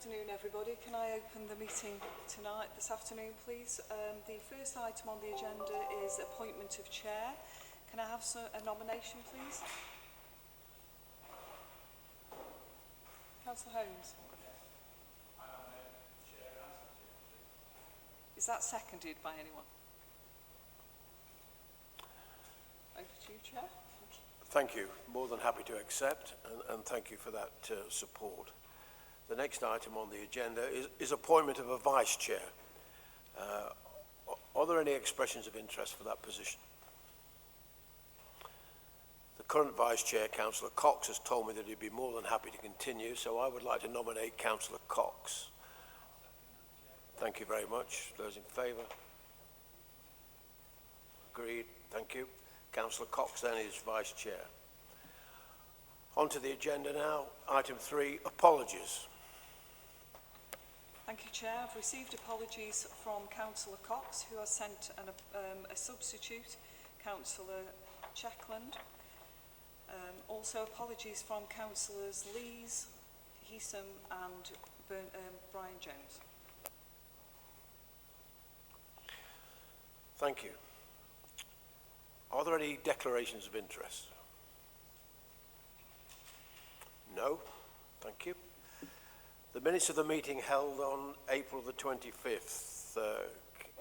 afternoon, everybody. Can I open the meeting this afternoon, please? The first item on the agenda is appointment of chair. Can I have a nomination, please? Councillor Holmes. Is that seconded by anyone? Over to you, Chair. Thank you. More than happy to accept, and thank you for that support. The next item on the agenda is appointment of a vice chair. Are there any expressions of interest for that position? The current vice chair, Councillor Cox, has told me that he'd be more than happy to continue, so I would like to nominate Councillor Cox. Thank you very much. Those in favour? Agreed. Thank you. Councillor Cox then is vice chair. On to the agenda now. Item 3, apologies. Thank you, Chair. I've received apologies from Councillor Cox, who has sent a substitute, Councillor Checkland. Also apologies from Councillors Lees, Heesam and Brian Jones. Thank you. Are there any declarations of interest? No? Thank you. The minutes of the meeting held on April the 25th.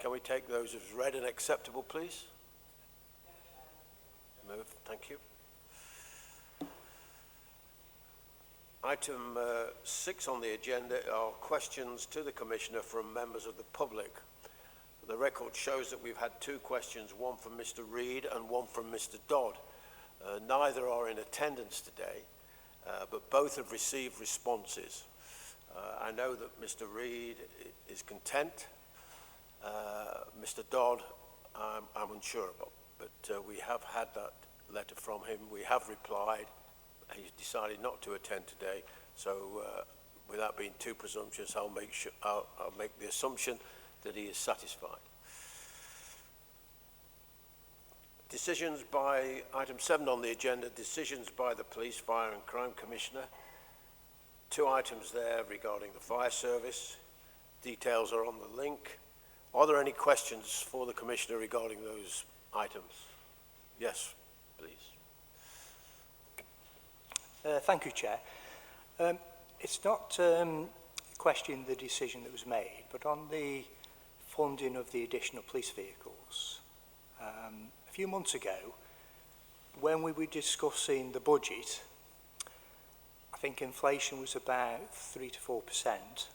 Can we take those as read and acceptable, please? Move. Thank you. Item 6 on the agenda are questions to the Commissioner from members of the public. The record shows that we've had 2 questions, one from Mr. Reid and one from Mr. Dodd. Neither are in attendance today, but both have received responses. I know that Mr. Reid is content. Mr. Dodd, I'm unsure about, but we have had that letter from him. We have replied. He's decided not to attend today. So, without being too presumptuous, I'll make the assumption that he is satisfied. Decisions by item 7 on the agenda, decisions by the Police, Fire and Crime Commissioner. 2 items there regarding the fire service. Details are on the link. Are there any questions for the Commissioner regarding those items? Yes, please. Thank you, Chair. It's not questioning the decision that was made, but on the funding of the additional police vehicles. A few months ago, when we were discussing the budget, I think inflation was about 3 to 4%,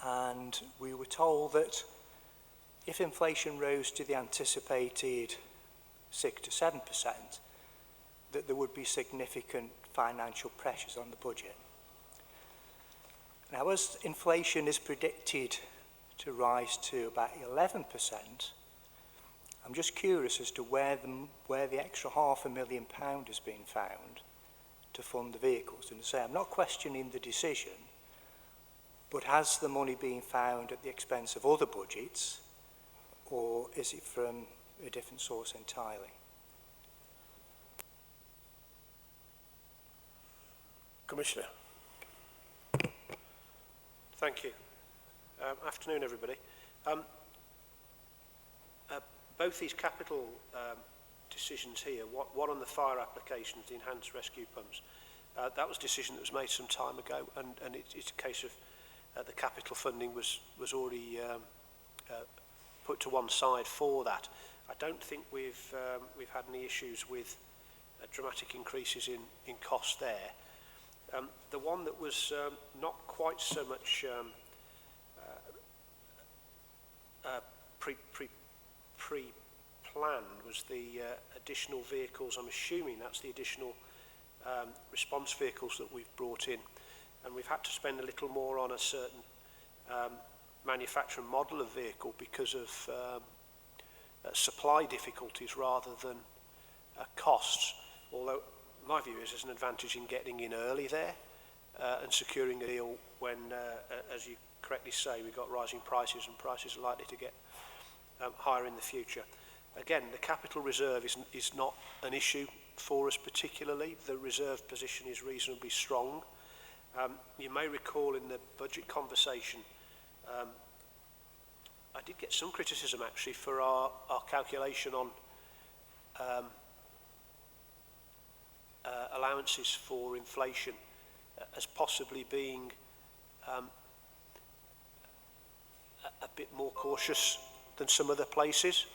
and we were told that if inflation rose to the anticipated 6 to 7%, that there would be significant financial pressures on the budget. Now, as inflation is predicted to rise to about 11%, I'm just curious as to where the extra £500,000 has been found to fund the vehicles. And to say, I'm not questioning the decision, but has the money been found at the expense of other budgets, or is it from a different source entirely? Commissioner. Thank you. Afternoon, everybody. Both these capital decisions here, one on the fire applications, the enhanced rescue pumps, that was a decision that was made some time ago, and it's a case of the capital funding was already put to one side for that. I don't think we've had any issues with dramatic increases in cost there. The one that was not quite so much pre-planned was the additional vehicles. I'm assuming that's the additional response vehicles that we've brought in, and we've had to spend a little more on a certain manufacturing model of vehicle because of supply difficulties rather than costs, although my view is there's an advantage in getting in early there and securing a deal when, as you correctly say, we've got rising prices and prices are likely to get higher in the future. Again, the capital reserve is not an issue for us particularly. The reserve position is reasonably strong. You may recall in the budget conversation, I did get some criticism actually for our calculation on allowances for inflation as possibly being a bit more cautious than some other places.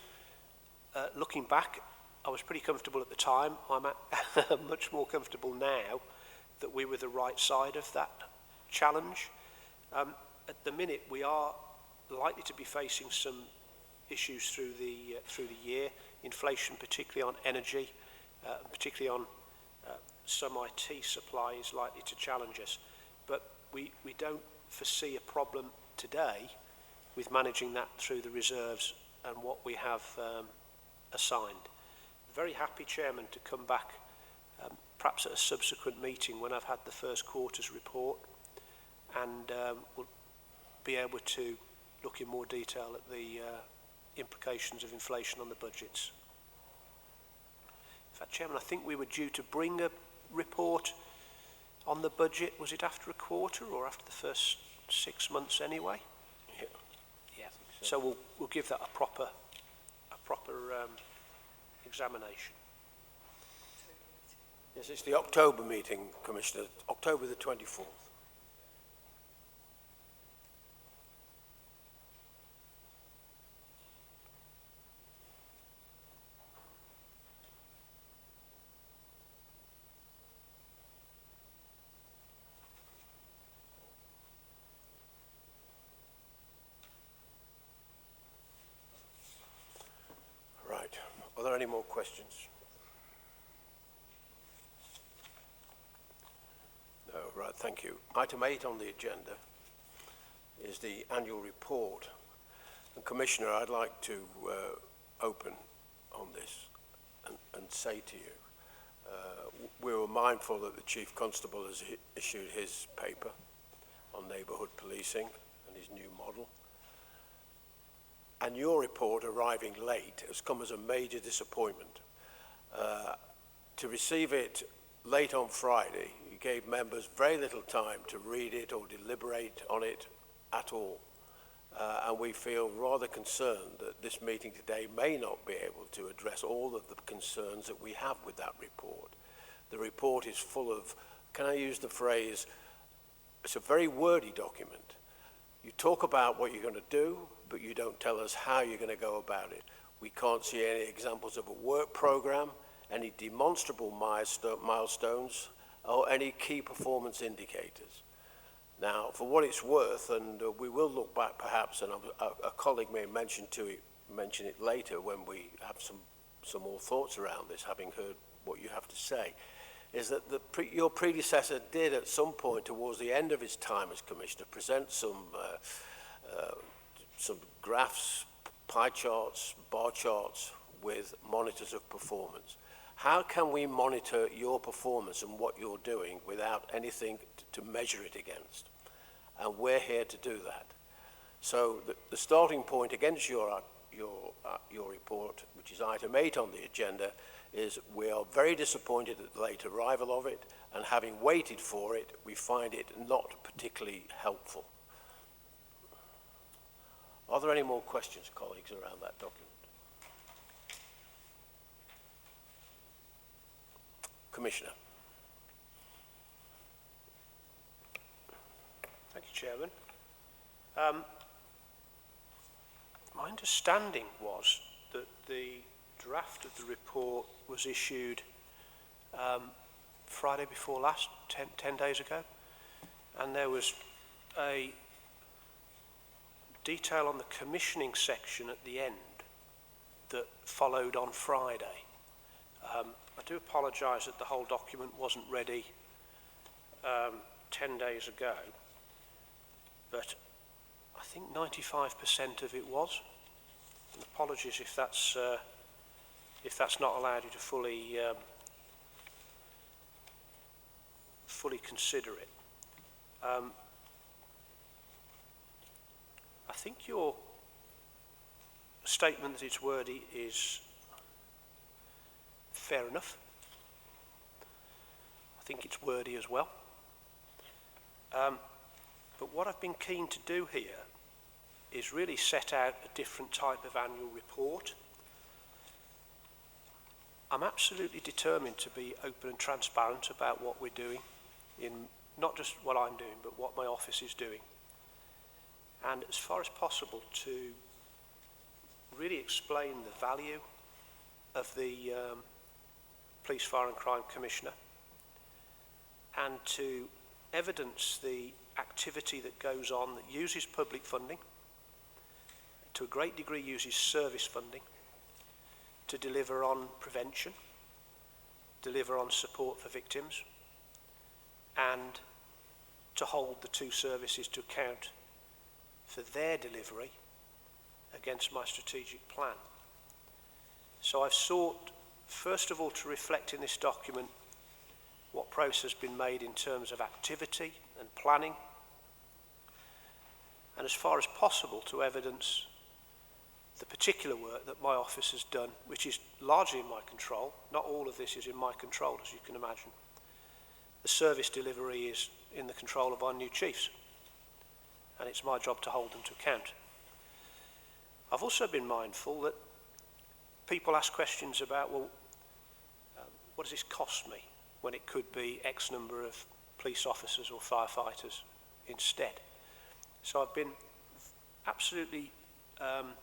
Looking back, I was pretty comfortable at the time. I'm much more comfortable now that we were the right side of that challenge. At the minute, we are likely to be facing some issues through the year. Inflation, particularly on energy, particularly on some IT supply, is likely to challenge us. But we don't foresee a problem today with managing that through the reserves and what we have assigned. Very happy, Chairman, to come back perhaps at a subsequent meeting when I've had the first quarter's report, and we'll be able to look in more detail at the implications of inflation on the budgets. In fact, Chairman, I think we were due to bring a report on the budget. Was it after a quarter or after the first 6 months anyway? Yeah. So we'll give that a proper examination. Yes, it's the October meeting, Commissioner, October the 24th. Right. Are there any more questions? No, right, thank you. Item 8 on the agenda is the annual report. And Commissioner, I'd like to open on this and say to you, we were mindful that the Chief Constable has issued his paper on neighbourhood policing and his new model. And your report arriving late has come as a major disappointment. To receive it late on Friday, you gave members very little time to read it or deliberate on it at all. And we feel rather concerned that this meeting today may not be able to address all of the concerns that we have with that report. The report is full of, can I use the phrase, it's a very wordy document. You talk about what you're going to do, but you don't tell us how you're going to go about it. We can't see any examples of a work program, any demonstrable milestones, or any key performance indicators. Now, for what it's worth, and we will look back perhaps, and a colleague may mention it later when we have some more thoughts around this, having heard what you have to say, is that your predecessor did at some point towards the end of his time as Commissioner present some graphs, pie charts, bar charts with monitors of performance. How can we monitor your performance and what you're doing without anything to measure it against? And we're here to do that. So the starting point against your report, which is item 8 on the agenda, is we are very disappointed at the late arrival of it, and having waited for it, we find it not particularly helpful. Are there any more questions, colleagues, around that document? Commissioner. Thank you, Chairman. My understanding was that the draft of the report was issued Friday before last, 10 days ago, and there was a detail on the commissioning section at the end that followed on Friday. I do apologise that the whole document wasn't ready 10 days ago, but I think 95% of it was. And apologies if that's not allowed you to fully consider it. I think your statement that it's wordy is fair enough. I think it's wordy as well. But what I've been keen to do here is really set out a different type of annual report. I'm absolutely determined to be open and transparent about what we're doing, in not just what I'm doing, but what my office is doing. And as far as possible to really explain the value of the Police, Fire and Crime Commissioner, and to evidence the activity that goes on that uses public funding, to a great degree uses service funding, to deliver on prevention, deliver on support for victims, and to hold the two services to account for their delivery against my strategic plan. So I've sought, first of all, to reflect in this document what progress has been made in terms of activity and planning, and as far as possible to evidence the particular work that my office has done, which is largely in my control. Not all of this is in my control, as you can imagine. The service delivery is in the control of our new chiefs, and it's my job to hold them to account. I've also been mindful that people ask questions about, well, what does this cost me, when it could be X number of police officers or firefighters instead? So I've been absolutely, I've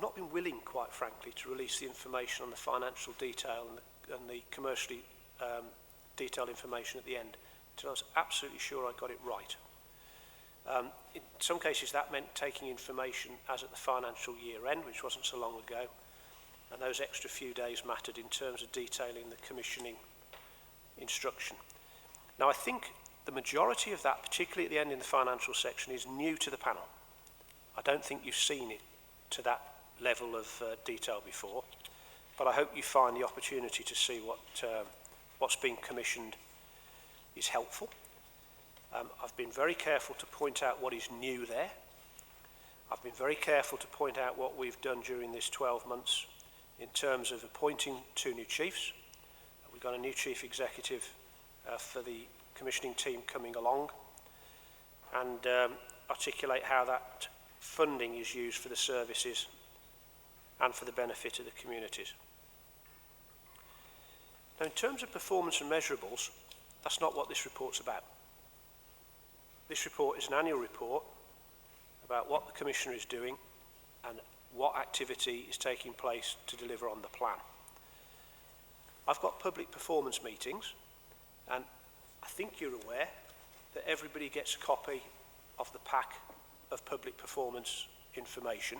not been willing, quite frankly, to release the information on the financial detail and the commercially detailed information at the end until I was absolutely sure I got it right. In some cases that meant taking information as at the financial year end, which wasn't so long ago, and those extra few days mattered in terms of detailing the commissioning instruction. Now I think the majority of that, particularly at the end in the financial section, is new to the panel. I don't think you've seen it to that level of detail before, but I hope you find the opportunity to see what's being commissioned is helpful. I've been very careful to point out what is new there. I've been very careful to point out what we've done during this 12 months in terms of appointing 2 new chiefs. We've got a new chief executive for the commissioning team coming along, and articulate how that funding is used for the services and for the benefit of the communities. Now, in terms of performance and measurables, that's not what this report's about. This report is an annual report about what the Commissioner is doing and what activity is taking place to deliver on the plan. I've got public performance meetings, and I think you're aware that everybody gets a copy of the pack of public performance information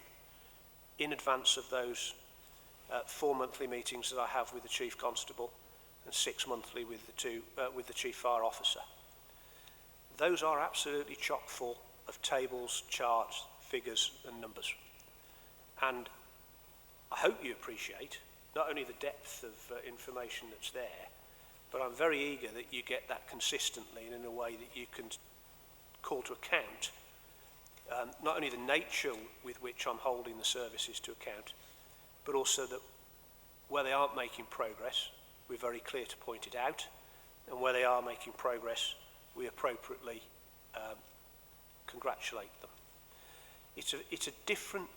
in advance of those 4 monthly meetings that I have with the Chief Constable and 6 monthly with the Chief Fire Officer. Those are absolutely chock full of tables, charts, figures and numbers. And I hope you appreciate not only the depth of information that's there, but I'm very eager that you get that consistently and in a way that you can call to account not only the nature with which I'm holding the services to account, but also that where they aren't making progress, we're very clear to point it out, and where they are making progress, we appropriately congratulate them. It's a different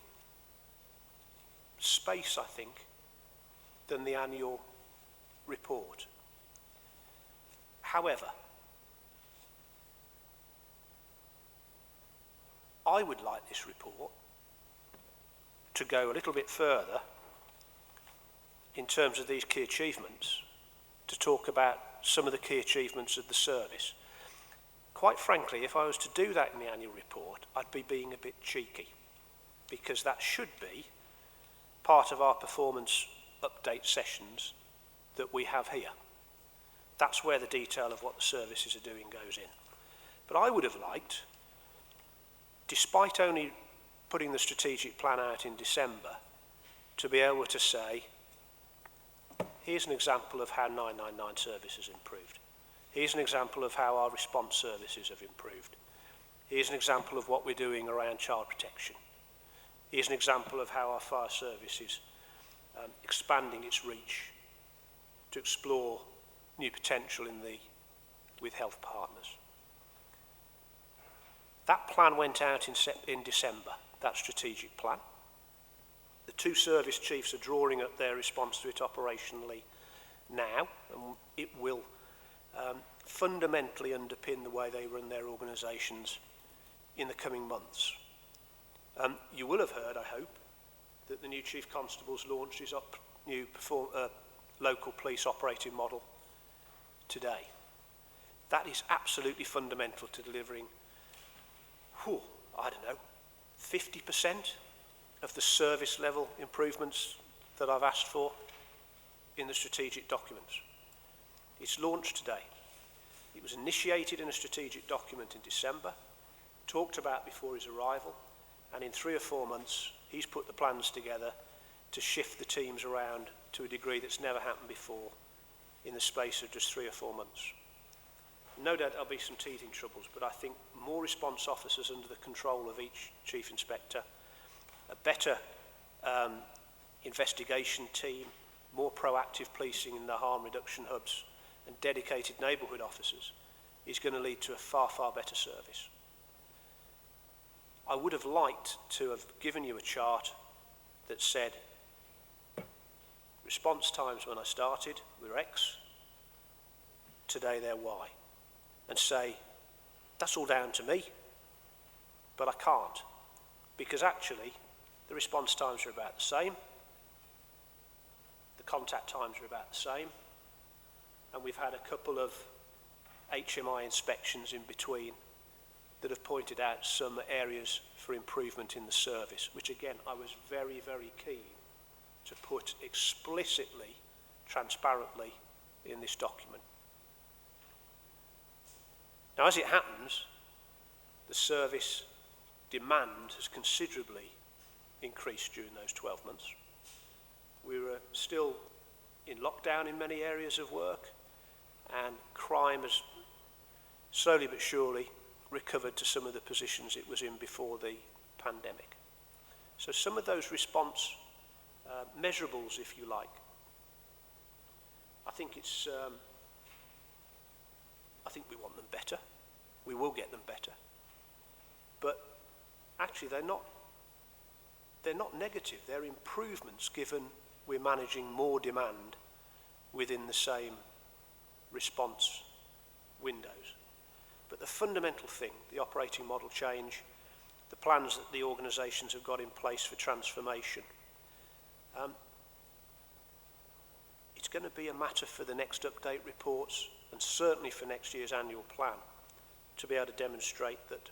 space, I think, than the annual report. However, I would like this report to go a little bit further in terms of these key achievements, to talk about some of the key achievements of the service. Quite frankly, if I was to do that in the annual report, I'd be being a bit cheeky, because that should be part of our performance update sessions that we have here. That's where the detail of what the services are doing goes in. But I would have liked, despite only putting the strategic plan out in December, to be able to say, here's an example of how 999 service has improved. Here's an example of how our response services have improved. Here's an example of what we're doing around child protection. Here's an example of how our fire service is expanding its reach to explore new potential with health partners. That plan went out in December, that strategic plan. The two service chiefs are drawing up their response to it operationally now, and it will fundamentally underpin the way they run their organisations in the coming months. You will have heard, I hope, that the new Chief Constable's launched his new local police operating model today. That is absolutely fundamental to delivering, I don't know, 50% of the service level improvements that I've asked for in the strategic documents. It's launched today. It was initiated in a strategic document in December, talked about before his arrival, and in 3 or 4 months, he's put the plans together to shift the teams around to a degree that's never happened before in the space of just 3 or 4 months. No doubt there'll be some teething troubles, but I think more response officers under the control of each chief inspector, a better investigation team, more proactive policing in the harm reduction hubs, and dedicated neighbourhood officers is going to lead to a far, far better service. I would have liked to have given you a chart that said response times when I started were X, today they're Y, and say that's all down to me, but I can't, because actually the response times are about the same, the contact times are about the same, and we've had a couple of HMI inspections in between that have pointed out some areas for improvement in the service, which again I was very, very keen to put explicitly, transparently in this document. Now, as it happens, the service demand has considerably increased during those 12 months. We were still in lockdown in many areas of work, and crime has slowly but surely recovered to some of the positions it was in before the pandemic. So some of those response measurables, if you like, I think we want them better. We will get them better. But actually they're not negative. They're improvements given we're managing more demand within the same response windows. But the fundamental thing, the operating model change, the plans that the organisations have got in place for transformation, it's going to be a matter for the next update reports and certainly for next year's annual plan to be able to demonstrate that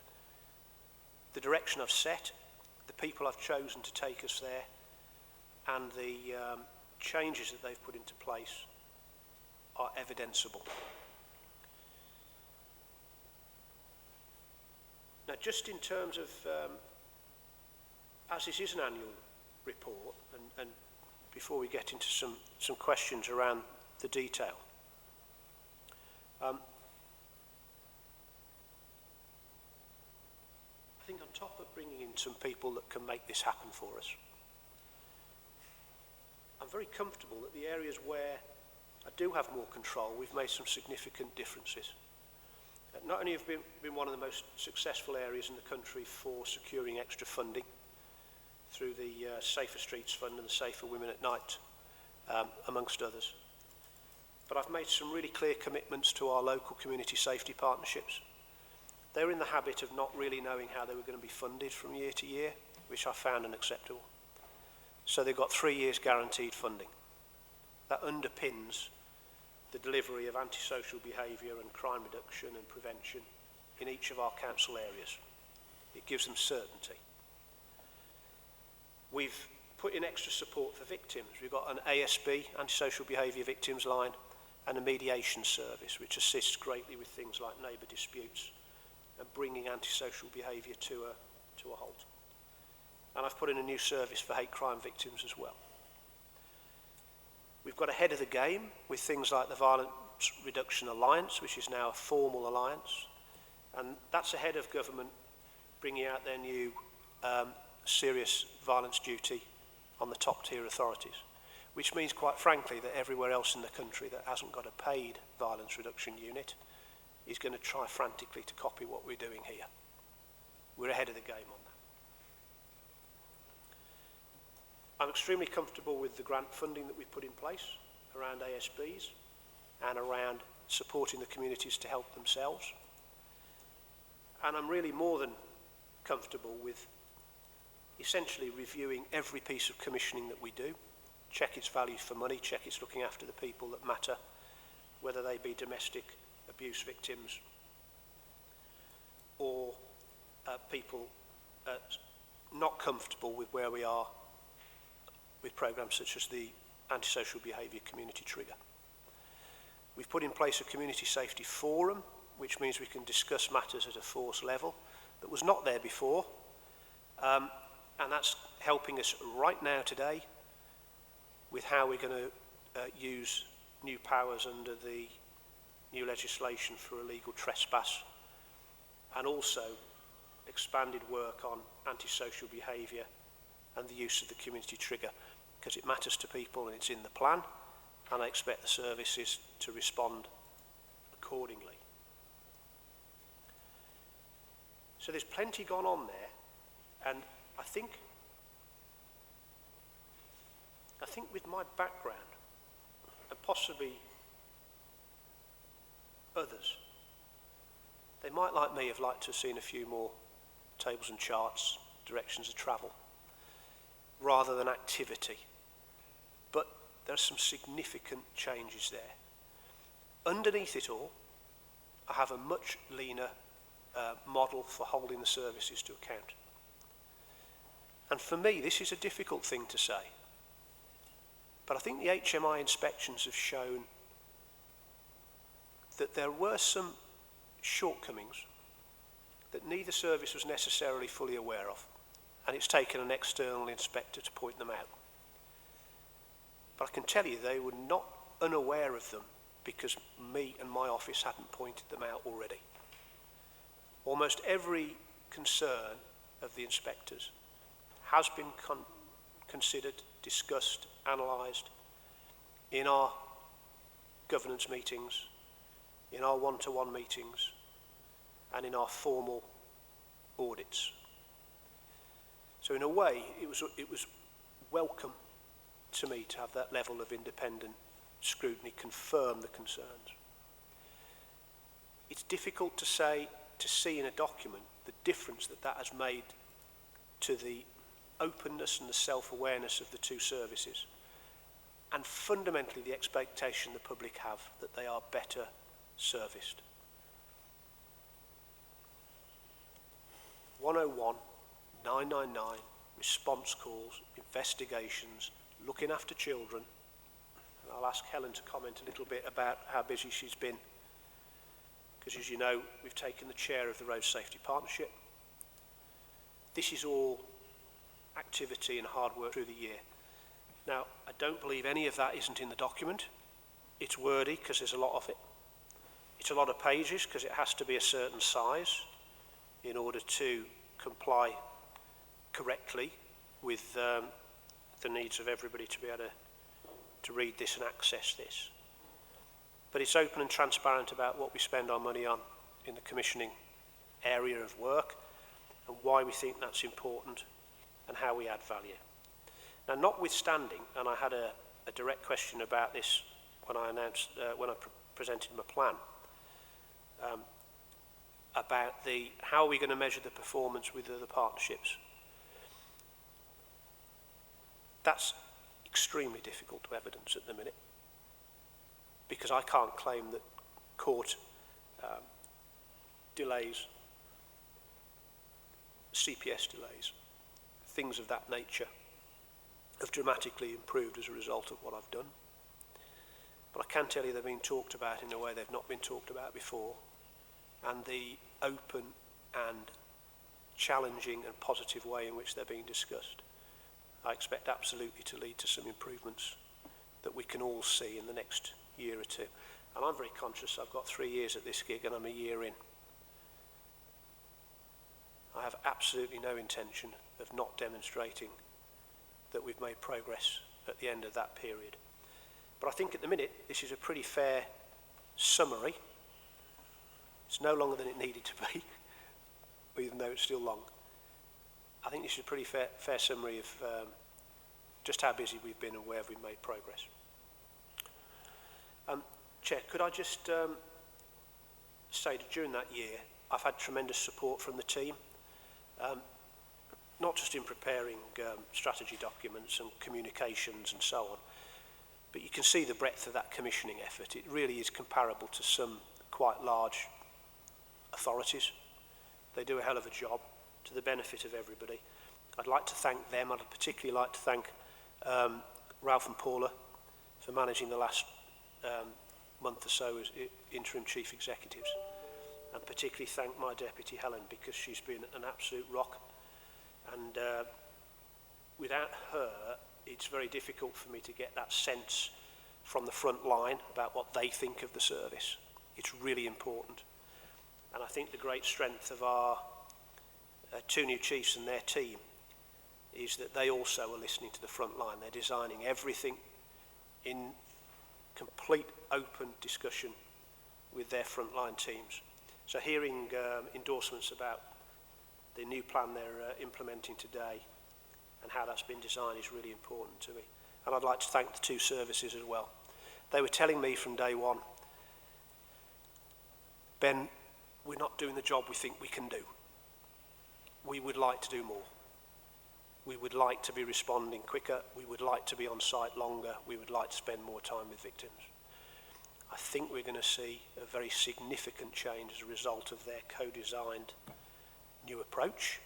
the direction I've set, the people I've chosen to take us there, and the changes that they've put into place are evidenceable. Now, just in terms of, as this is an annual report, and before we get into some questions around the detail, I think on top of bringing in some people that can make this happen for us, I'm very comfortable that the areas where I do have more control, we've made some significant differences. Not only have been one of the most successful areas in the country for securing extra funding through the Safer Streets Fund and the Safer Women at Night, amongst others, but I've made some really clear commitments to our local community safety partnerships. They were in the habit of not really knowing how they were going to be funded from year to year, which I found unacceptable. So they've got 3 years guaranteed funding. That underpins the delivery of antisocial behaviour and crime reduction and prevention in each of our council areas. It gives them certainty. We've put in extra support for victims. We've got an ASB, Antisocial Behaviour Victims Line, and a mediation service, which assists greatly with things like neighbour disputes and bringing antisocial behaviour to a halt. And I've put in a new service for hate crime victims as well. We've got ahead of the game with things like the Violence Reduction Alliance, which is now a formal alliance, and that's ahead of government bringing out their new serious violence duty on the top tier authorities, which means quite frankly that everywhere else in the country that hasn't got a paid violence reduction unit is going to try frantically to copy what we're doing here. we're ahead of the game on that. I'm extremely comfortable with the grant funding that we've put in place around ASBs and around supporting the communities to help themselves. And I'm really more than comfortable with essentially reviewing every piece of commissioning that we do, check its value for money, check it's looking after the people that matter, whether they be domestic abuse victims or people not comfortable with where we are with programmes such as the Antisocial Behaviour Community Trigger. We've put in place a community safety forum, which means we can discuss matters at a force level that was not there before, and that's helping us right now today with how we're going to use new powers under the new legislation for illegal trespass, and also expanded work on antisocial behaviour and the use of the community trigger, because it matters to people and it's in the plan, and I expect the services to respond accordingly. So there's plenty gone on there, and I think with my background, and possibly others, they might, like me, have liked to have seen a few more tables and charts, directions of travel, rather than activity. But there are some significant changes there. Underneath it all, I have a much leaner model for holding the services to account. And for me, this is a difficult thing to say. But I think the HMI inspections have shown that there were some shortcomings that neither service was necessarily fully aware of, and it's taken an external inspector to point them out. But I can tell you they were not unaware of them because me and my office hadn't pointed them out already. Almost every concern of the inspectors has been considered, discussed, analysed in our governance meetings, in our one-to-one meetings, and in our formal audits. So in a way, it was welcome to me to have that level of independent scrutiny confirm the concerns. It's difficult to see in a document the difference that has made to the openness and the self-awareness of the two services, and fundamentally the expectation the public have that they are better serviced. 101, 999, response calls, investigations, looking after children. And I'll ask Helen to comment a little bit about how busy she's been, because as you know, we've taken the chair of the Road Safety Partnership. This is all activity and hard work through the year. Now, I don't believe any of that isn't in the document. It's wordy because there's a lot of it. It's a lot of pages because it has to be a certain size in order to comply correctly with the needs of everybody to be able to read this and access this. But it's open and transparent about what we spend our money on in the commissioning area of work and why we think that's important and how we add value. Now, notwithstanding, and I had a direct question about this when I announced, when I presented my plan, about how are we going to measure the performance with other partnerships. That's extremely difficult to evidence at the minute, because I can't claim that court delays, CPS delays, things of that nature have dramatically improved as a result of what I've done. But I can tell you they're being talked about in a way they've not been talked about before, and the open and challenging and positive way in which they're being discussed, I expect absolutely to lead to some improvements that we can all see in the next year or two. And I'm very conscious I've got 3 years at this gig and I'm a year in. I have absolutely no intention of not demonstrating that we've made progress at the end of that period. But I think at the minute this is a pretty fair summary. It's no longer than it needed to be. even though it's still long. I think this is a pretty fair summary of just how busy we've been and where we've made progress. Chair, could I just say that during that year, I've had tremendous support from the team, not just in preparing strategy documents and communications and so on, but you can see the breadth of that commissioning effort. It really is comparable to some quite large authorities. They do a hell of a job to the benefit of everybody. I'd like to thank them. I'd particularly like to thank Ralph and Paula for managing the last month or so as interim chief executives, and particularly thank my deputy Helen, because she's been an absolute rock, and without her it's very difficult for me to get that sense from the front line about what they think of the service. It's really important, and I think the great strength of our two new chiefs and their team is that they also are listening to the front line. They're designing everything in complete open discussion with their frontline teams. So hearing endorsements about the new plan they're implementing today and how that's been designed is really important to me. And I'd like to thank the two services as well. They were telling me from day one, Ben, we're not doing the job we think we can do. We would like to do more. We would like to be responding quicker. We would like to be on site longer. We would like to spend more time with victims. I think we're going to see a very significant change as a result of their co-designed new approach.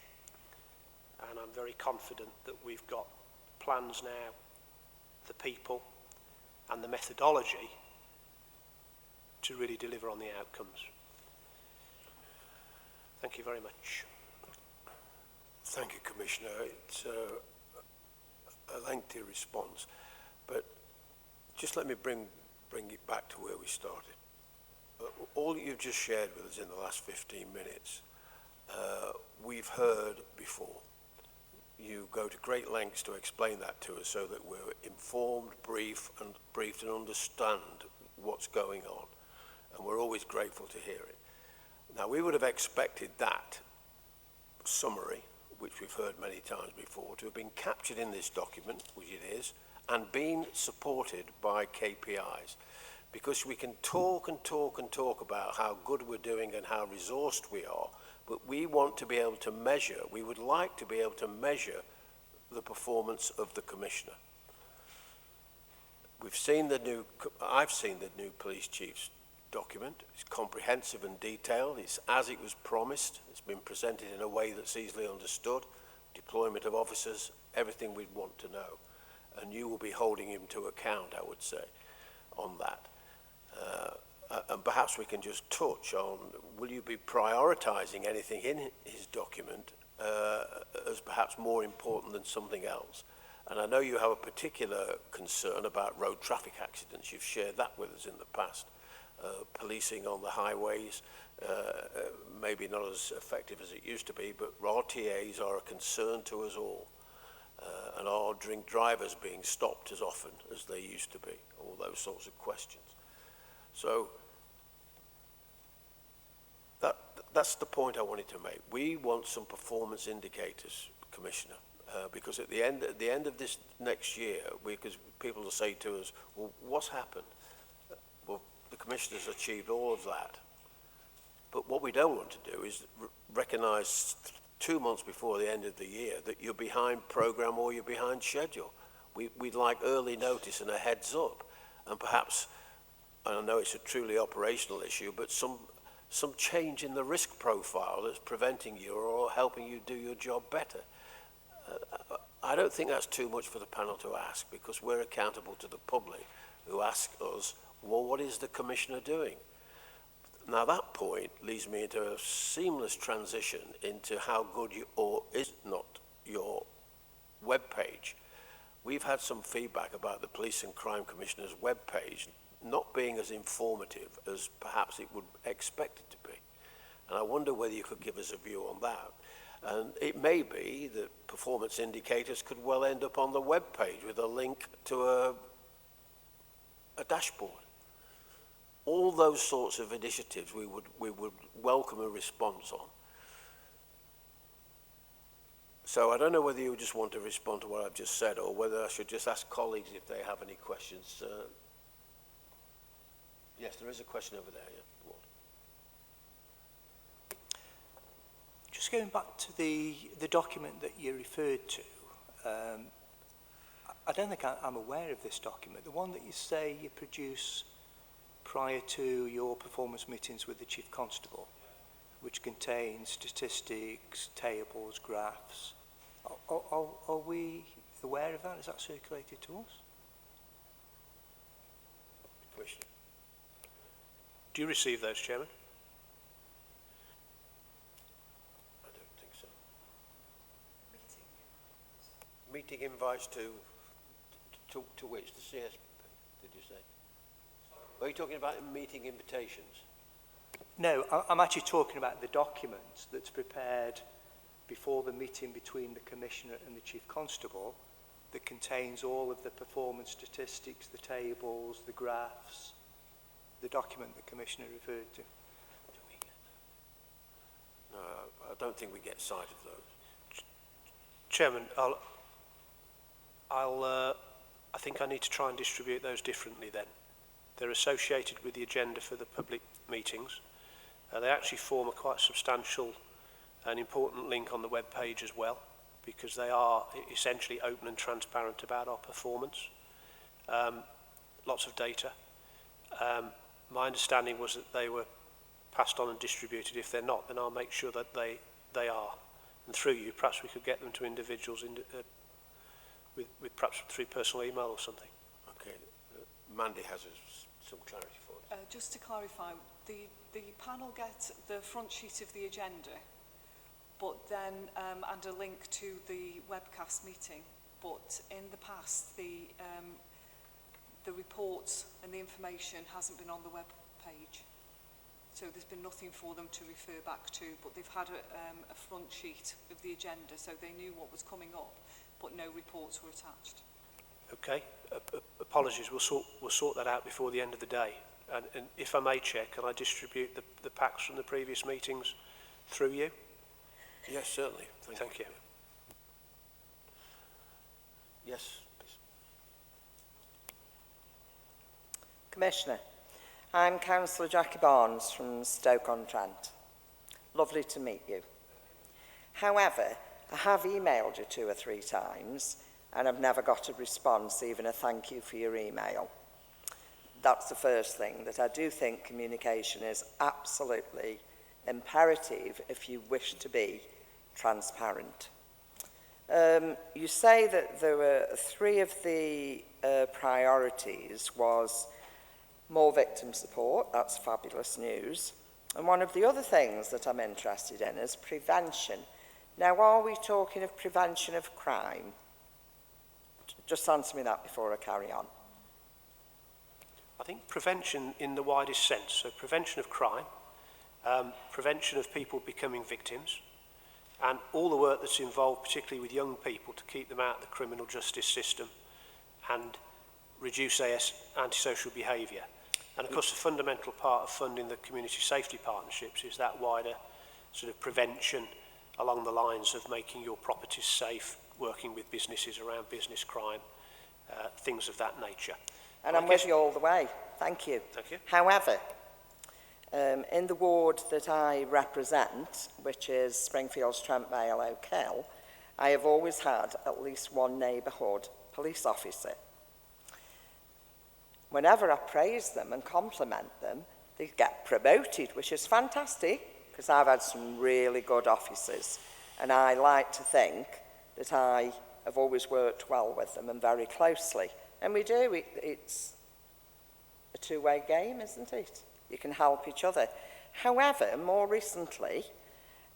And I'm very confident that we've got plans now, the people and the methodology to really deliver on the outcomes. Thank you very much. Thank you, Commissioner. It's a lengthy response, but just let me bring it back to where we started. All you've just shared with us in the last 15 minutes, we've heard before. You go to great lengths to explain that to us so that we're informed, briefed and understand what's going on. And we're always grateful to hear it. Now, we would have expected that summary, which we've heard many times before, to have been captured in this document, which it is, and been supported by KPIs. Because we can talk and talk and talk about how good we're doing and how resourced we are, but we want to be able to measure, we would like to be able to measure the performance of the Commissioner. I've seen the new police chief's document. It's comprehensive and detailed. It's as it was promised. It's been presented in a way that's easily understood. Deployment of officers, everything we'd want to know. And you will be holding him to account, I would say, on that. And perhaps we can just touch on, will you be prioritising anything in his document as perhaps more important than something else? And I know you have a particular concern about road traffic accidents. You've shared that with us in the past. Policing on the highways, maybe not as effective as it used to be, but RTAs are a concern to us all. And are drink drivers being stopped as often as they used to be? All those sorts of questions. So that's the point I wanted to make. We want some performance indicators, Commissioner, because at the end of this next year, because people will say to us, well, what's happened? Well, the Commissioner's achieved all of that. But what we don't want to do is recognise 2 months before the end of the year that you're behind programme or you're behind schedule. We'd like early notice and a heads up, and perhaps, and I know it's a truly operational issue, but some change in the risk profile that's preventing you or helping you do your job better. I don't think that's too much for the panel to ask, because we're accountable to the public who ask us, well, what is the Commissioner doing? Now that point leads me into a seamless transition into how good you or is not your web page. We've had some feedback about the Police and Crime Commissioner's web page not being as informative as perhaps it would expect it to be. And I wonder whether you could give us a view on that. And it may be that performance indicators could well end up on the web page with a link to a dashboard. All those sorts of initiatives we would welcome a response on. So I don't know whether you just want to respond to what I've just said or whether I should just ask colleagues if they have any questions. Yes, there is a question over there. Yeah. Just going back to the document that you referred to, I don't think I'm aware of this document. The one that you say you produce prior to your performance meetings with the Chief Constable, which contains statistics, tables, graphs. Are we aware of that? Is that circulated to us? Question. Do you receive those, Chairman? I don't think so. Meeting invites to which? The CS, did you say? Are you talking about meeting invitations? No, I'm actually talking about the document that's prepared before the meeting between the Commissioner and the Chief Constable that contains all of the performance statistics, the tables, the graphs, the document the Commissioner referred to. Do we get that? No, I don't think we get sight of those. Chairman, I think I need to try and distribute those differently then. They're associated with the agenda for the public meetings. They actually form a quite substantial and important link on the web page as well, because they are essentially open and transparent about our performance. Lots of data. My understanding was that they were passed on and distributed. If they're not, then I'll make sure that they are. And through you, perhaps we could get them to individuals with perhaps through personal email or something. Okay. Mandy has some clarity for us. Just to clarify, the panel get the front sheet of the agenda, but then and a link to the webcast meeting. But in the past, the reports and the information hasn't been on the web page, so there's been nothing for them to refer back to. But they've had a front sheet of the agenda, so they knew what was coming up, but no reports were attached. Okay. Apologies. We'll sort that out before the end of the day. And if I may, Chair, can I distribute the packs from the previous meetings through you? Yes, certainly. Thank you. Yes, please. Commissioner, I'm Councillor Jackie Barnes from Stoke-on-Trent. Lovely to meet you. However, I have emailed you 2 or 3 times and I've never got a response, even a thank you for your email. That's the first thing, that I do think communication is absolutely imperative if you wish to be transparent. You say that there were 3 of the priorities was more victim support. That's fabulous news. And one of the other things that I'm interested in is prevention. Now, are we talking of prevention of crime? Just answer me that before I carry on. I think prevention in the widest sense, so prevention of crime, prevention of people becoming victims, and all the work that's involved, particularly with young people, to keep them out of the criminal justice system and reduce antisocial behaviour. And of course, a fundamental part of funding the community safety partnerships is that wider sort of prevention along the lines of making your properties safe, working with businesses around business crime, things of that nature. And I'm with you all the way. Thank you. Thank you. However, in the ward that I represent, which is Springfields, Trent Vale, Oak Hill, I have always had at least one neighbourhood police officer. Whenever I praise them and compliment them, they get promoted, which is fantastic, because I've had some really good officers. And I like to think that I have always worked well with them and very closely. And we do. It's a two-way game, isn't it? You can help each other. However, more recently,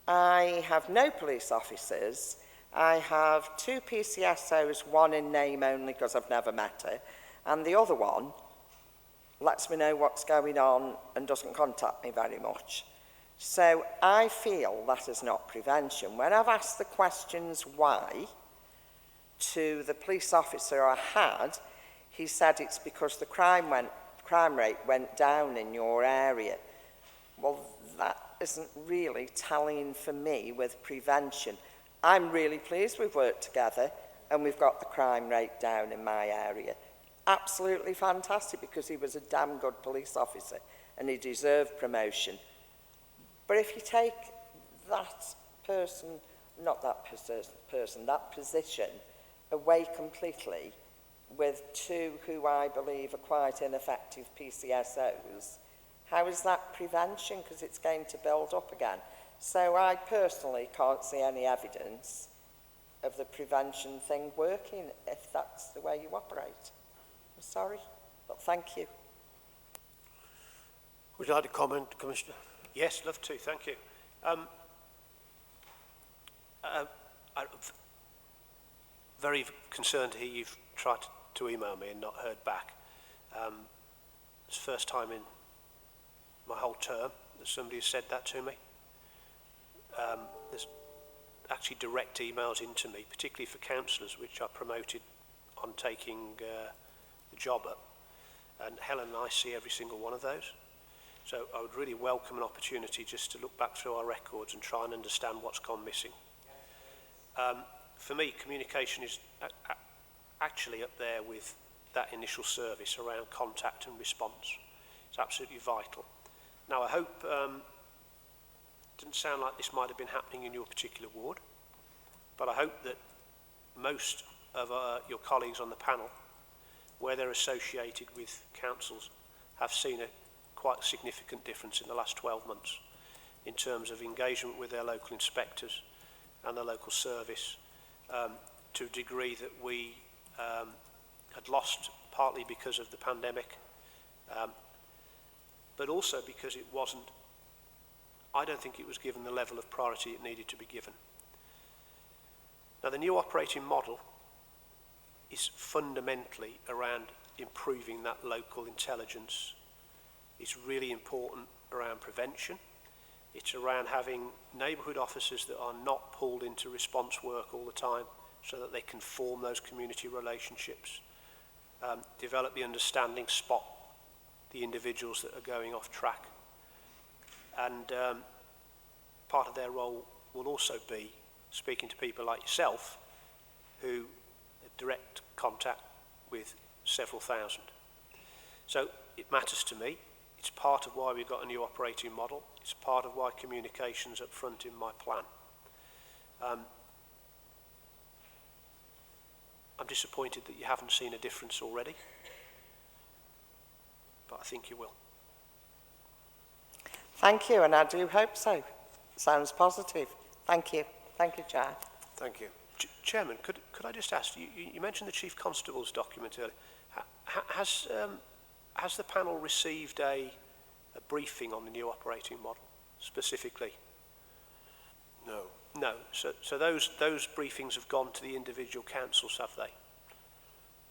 I have no police officers. I have 2 PCSOs, one in name only because I've never met her, and the other one lets me know what's going on and doesn't contact me very much. So I feel that is not prevention. When I've asked the questions why to the police officer I had, he said it's because the crime rate went down in your area. Well, that isn't really telling for me with prevention. I'm really pleased we've worked together and we've got the crime rate down in my area. Absolutely fantastic, because he was a damn good police officer and he deserved promotion. But if you take that person, not that person, that position away completely with two who I believe are quite ineffective PCSOs, how is that prevention? Because it's going to build up again. So I personally can't see any evidence of the prevention thing working if that's the way you operate. I'm sorry, but thank you. Would you like to comment, Commissioner? Yes, love to, thank you. I'm very concerned to hear you've tried to email me and not heard back. It's the first time in my whole term that somebody has said that to me. There's actually direct emails into me, particularly for councillors, which I promoted on taking the job up. And Helen and I see every single one of those. So I would really welcome an opportunity just to look back through our records and try and understand what's gone missing. For me, communication is actually up there with that initial service around contact and response. It's absolutely vital. Now, I hope, it doesn't sound like this might have been happening in your particular ward, but I hope that most of your colleagues on the panel, where they're associated with councils, have seen a quite significant difference in the last 12 months in terms of engagement with their local inspectors and the local service, to a degree that we had lost, partly because of the pandemic, but also because it wasn't, I don't think it was given the level of priority it needed to be given. Now, the new operating model is fundamentally around improving that local intelligence. It's really important around prevention. It's around having neighbourhood officers that are not pulled into response work all the time, so that they can form those community relationships, develop the understanding, spot the individuals that are going off track. And part of their role will also be speaking to people like yourself who have direct contact with several thousand. So it matters to me. It's part of why we've got a new operating model. It's part of why communication's up front in my plan. I'm disappointed that you haven't seen a difference already, but I think you will. Thank you, and I do hope so. Sounds positive. Thank you. Thank you, Chair. Thank you. Chairman, could I just ask, you mentioned the Chief Constable's document earlier. Has the panel received a briefing on the new operating model, specifically? No. No. So those briefings have gone to the individual councils, have they?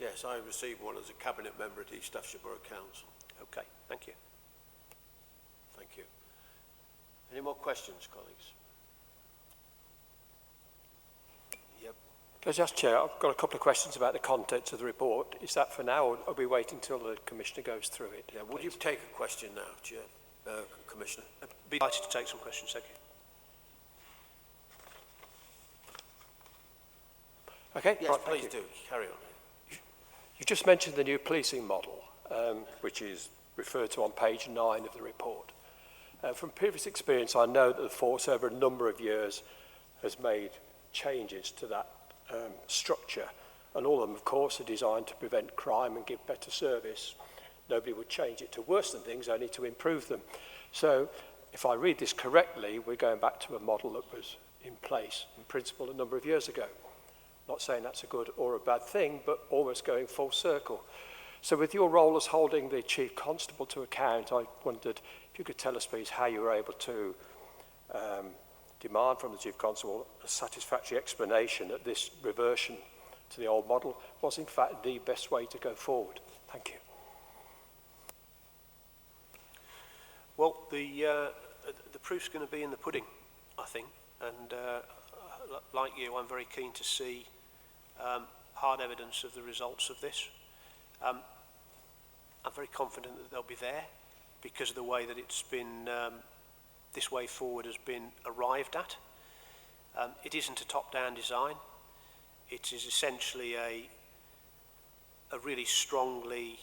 Yes, I received one as a cabinet member at East Staffordshire Borough Council. Okay, thank you. Thank you. Any more questions, colleagues? Yep. Can I just, Chair, I've got a couple of questions about the contents of the report. Is that for now, or are we waiting until the Commissioner goes through it? Yeah, would you take a question now, Chair, Commissioner? I'd be delighted to take some questions, thank you. Okay, Yes, right, please do. Carry on. You just mentioned the new policing model, which is referred to on page 9 of the report. From previous experience, I know that the force over a number of years has made changes to that structure, and all of them, of course, are designed to prevent crime and give better service. Nobody would change it to worsen things, only to improve them. So, if I read this correctly, we're going back to a model that was in place, in principle, a number of years ago. Not saying that's a good or a bad thing, but almost going full circle. So with your role as holding the Chief Constable to account, I wondered if you could tell us, please, how you were able to demand from the Chief Constable a satisfactory explanation that this reversion to the old model was, in fact, the best way to go forward. Thank you. Well, the proof's going to be in the pudding, I think, and like you, I'm very keen to see hard evidence of the results of this. I'm very confident that they'll be there because of the way that it's been, this way forward has been arrived at. It isn't a top-down design. It is essentially a really strongly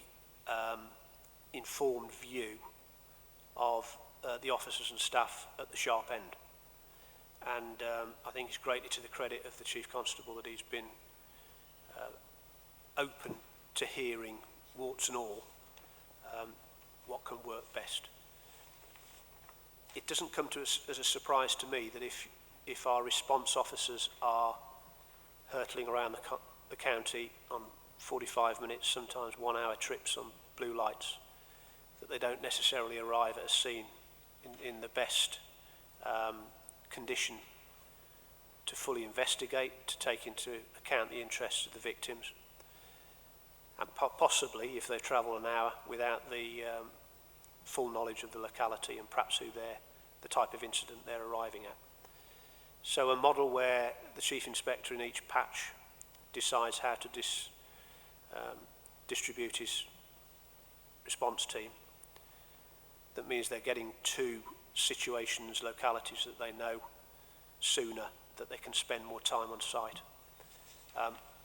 informed view of the officers and staff at the sharp end. And I think it's greatly to the credit of the Chief Constable that he's been open to hearing, warts and all, what can work best. It doesn't come to us as a surprise to me that if our response officers are hurtling around the county on 45 minutes, sometimes 1 hour trips on blue lights, that they don't necessarily arrive at a scene in the best condition to fully investigate, to take into account the interests of the victims, and possibly, if they travel an hour without the full knowledge of the locality and perhaps the type of incident they're arriving at. So a model where the Chief Inspector in each patch decides how to distribute his response team, that means they're getting to situations, localities that they know sooner, that they can spend more time on site.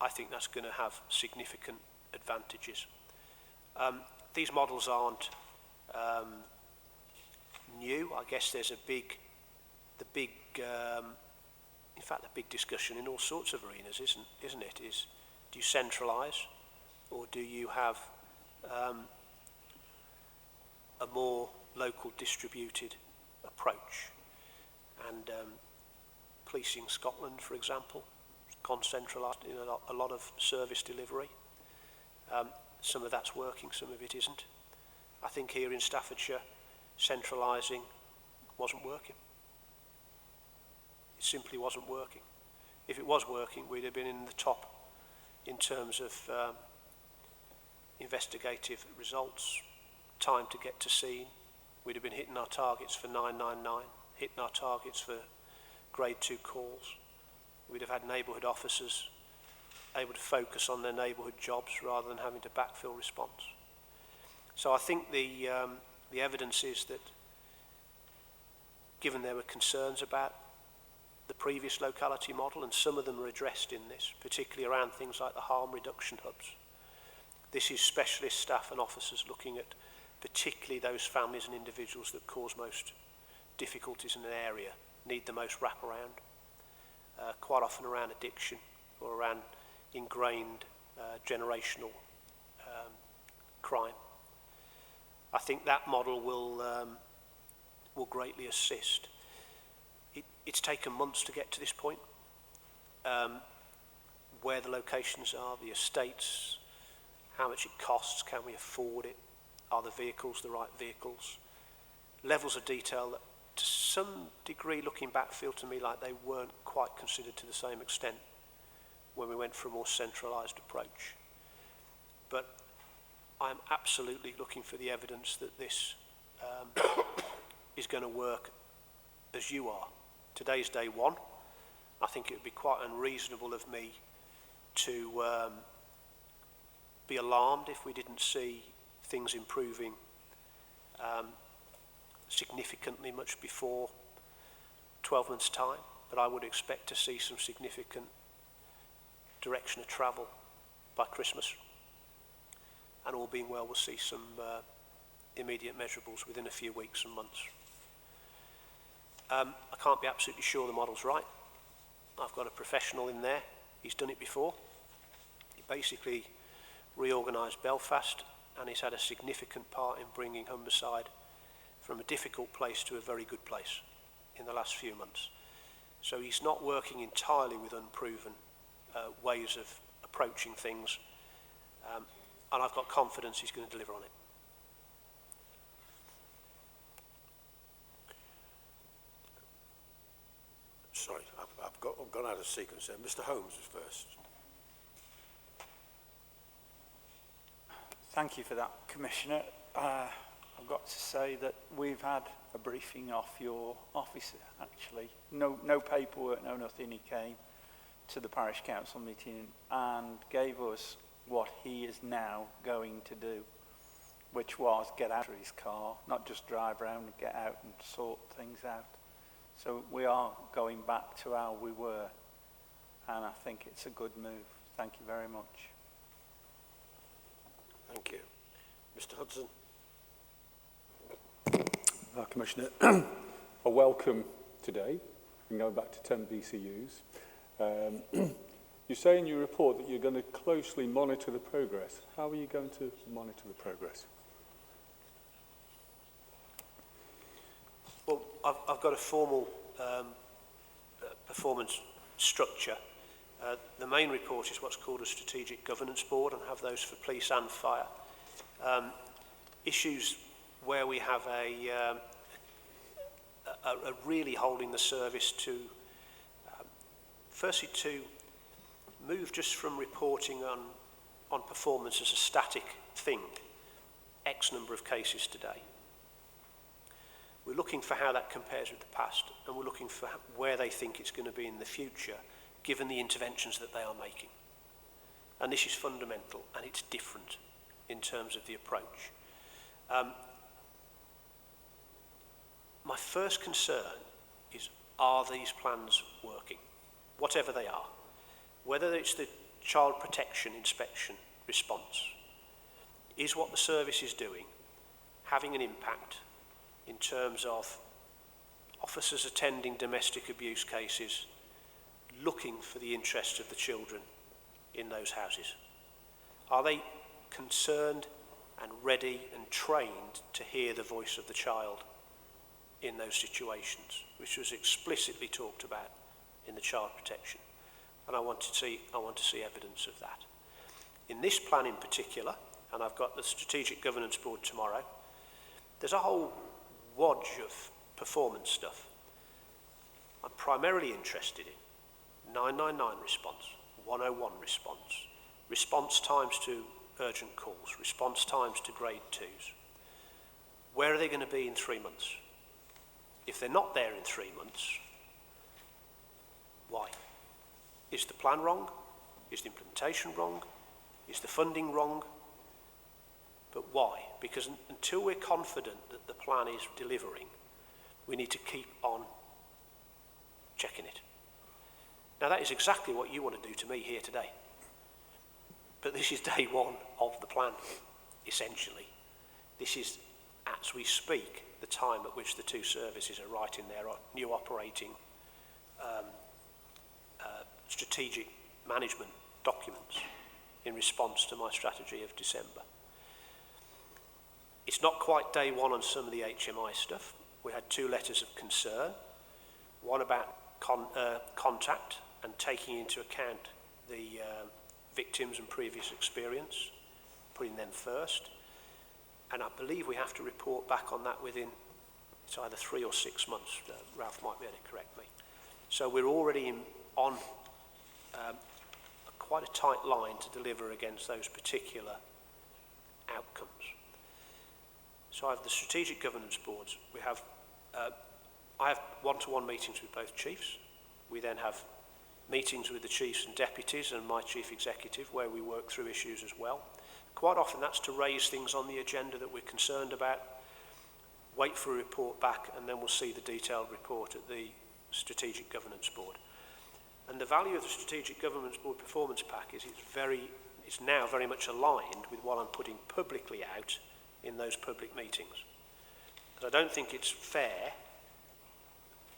I think that's going to have significant advantages. These models aren't new. I guess there's the big discussion in all sorts of arenas, isn't it? Is do you centralise, or do you have a more local distributed approach? And Policing Scotland, for example, has gone centralised in a lot of service delivery. Some of that's working, some of it isn't. I think here in Staffordshire, centralising wasn't working. It simply wasn't working. If it was working, we'd have been in the top in terms of investigative results, time to get to scene. We'd have been hitting our targets for 999, hitting our targets for grade 2 calls. We'd have had neighbourhood officers able to focus on their neighbourhood jobs rather than having to backfill response. So I think the evidence is that, given there were concerns about the previous locality model, and some of them are addressed in this, particularly around things like the harm reduction hubs. This is specialist staff and officers looking at particularly those families and individuals that cause most difficulties in an area, need the most wraparound, quite often around addiction or around ingrained generational crime. I think that model will greatly assist. It's taken months to get to this point. Where the locations are, the estates, how much it costs, can we afford it, are the vehicles the right vehicles, levels of detail that to some degree, looking back, feel to me like they weren't quite considered to the same extent when we went for a more centralised approach. But I'm absolutely looking for the evidence that this is going to work as you are. Today's day one. I think it would be quite unreasonable of me to be alarmed if we didn't see things improving significantly much before 12 months' time, but I would expect to see some significant direction of travel by Christmas. And all being well, we'll see some immediate measurables within a few weeks and months. I can't be absolutely sure the model's right. I've got a professional in there. He's done it before. He basically reorganised Belfast, and he's had a significant part in bringing Humberside from a difficult place to a very good place in the last few months. So he's not working entirely with unproven ways of approaching things, and I've got confidence he's going to deliver on it. Sorry, I've gone out of sequence there. Mr. Holmes is first. Thank you for that, Commissioner. I've got to say that we've had a briefing off your officer, actually. No paperwork, no nothing. He came to the parish council meeting and gave us what he is now going to do, which was get out of his car, not just drive around and get out and sort things out. So we are going back to how we were, and I think it's a good move. Thank you very much. Thank you. Mr Hudson. Commissioner, a welcome today, and going back to 10 BCUs. You say in your report that you're going to closely monitor the progress. How are you going to monitor the progress? Well, I've got a formal performance structure. The main report is what's called a strategic governance board, and have those for police and fire. Issues where we have a really holding the service to, firstly, to move just from reporting on performance as a static thing, X number of cases today. We're looking for how that compares with the past, and we're looking for where they think it's going to be in the future, given the interventions that they are making. And this is fundamental, and it's different in terms of the approach. My first concern is, are these plans working? Whatever they are. Whether it's the child protection inspection response, is what the service is doing having an impact in terms of officers attending domestic abuse cases, looking for the interests of the children in those houses? Are they concerned and ready and trained to hear the voice of the child in those situations, which was explicitly talked about in the child protection? And I want to see evidence of that. In this plan in particular, and I've got the Strategic Governance Board tomorrow, there's a whole wodge of performance stuff. I'm primarily interested in 999 response, 101 response, response times to urgent calls, response times to grade 2s. Where are they going to be in 3 months? If they're not there in 3 months, why? Is the plan wrong? Is the implementation wrong? Is the funding wrong? But why? Because until we're confident that the plan is delivering, we need to keep on checking it. Now, that is exactly what you want to do to me here today. But this is day one of the plan, essentially. This is, as we speak, the time at which the two services are writing their new operating strategic management documents in response to my strategy of December. It's not quite day one on some of the HMI stuff. We had 2 letters of concern, one about contact and taking into account the victims and previous experience, putting them first. And I believe we have to report back on that within, it's either 3 or 6 months. Ralph might be able to correct me. So we're already on quite a tight line to deliver against those particular outcomes. So I have the strategic governance boards. We have, I have one-to-one meetings with both chiefs. We then have meetings with the chiefs and deputies and my chief executive where we work through issues as well. Quite often that's to raise things on the agenda that we're concerned about, wait for a report back, and then we'll see the detailed report at the Strategic Governance Board. And the value of the Strategic Governance Board performance pack is it's now very much aligned with what I'm putting publicly out in those public meetings. But I don't think it's fair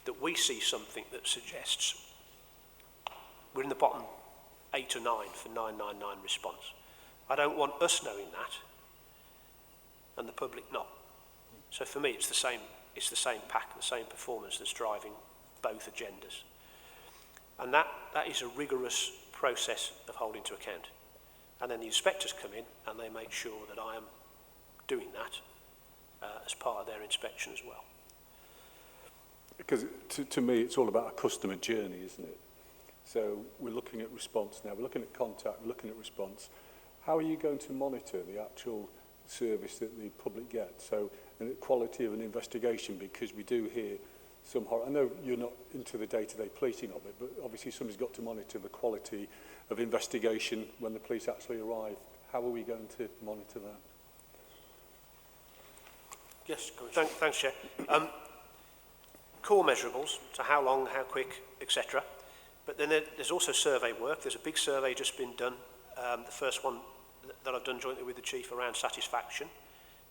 that we see something that suggests we're in the bottom 8 or 9 for 999 response. I don't want us knowing that and the public not. So for me, it's the same pack, the same performance that's driving both agendas. And that is a rigorous process of holding to account. And then the inspectors come in and they make sure that I am doing that as part of their inspection as well. Because to me, it's all about a customer journey, isn't it? So we're looking at response now, we're looking at contact, we're looking at response. How are you going to monitor the actual service that the public gets? So the quality of an investigation, because we do hear some horror. I know you're not into the day-to-day policing of it, but obviously somebody's got to monitor the quality of investigation when the police actually arrive. How are we going to monitor that? Yes, thanks, Chair. core measurables, so how long, how quick, etc. But then there's also survey work. There's a big survey just been done, the first one that I've done jointly with the Chief around satisfaction,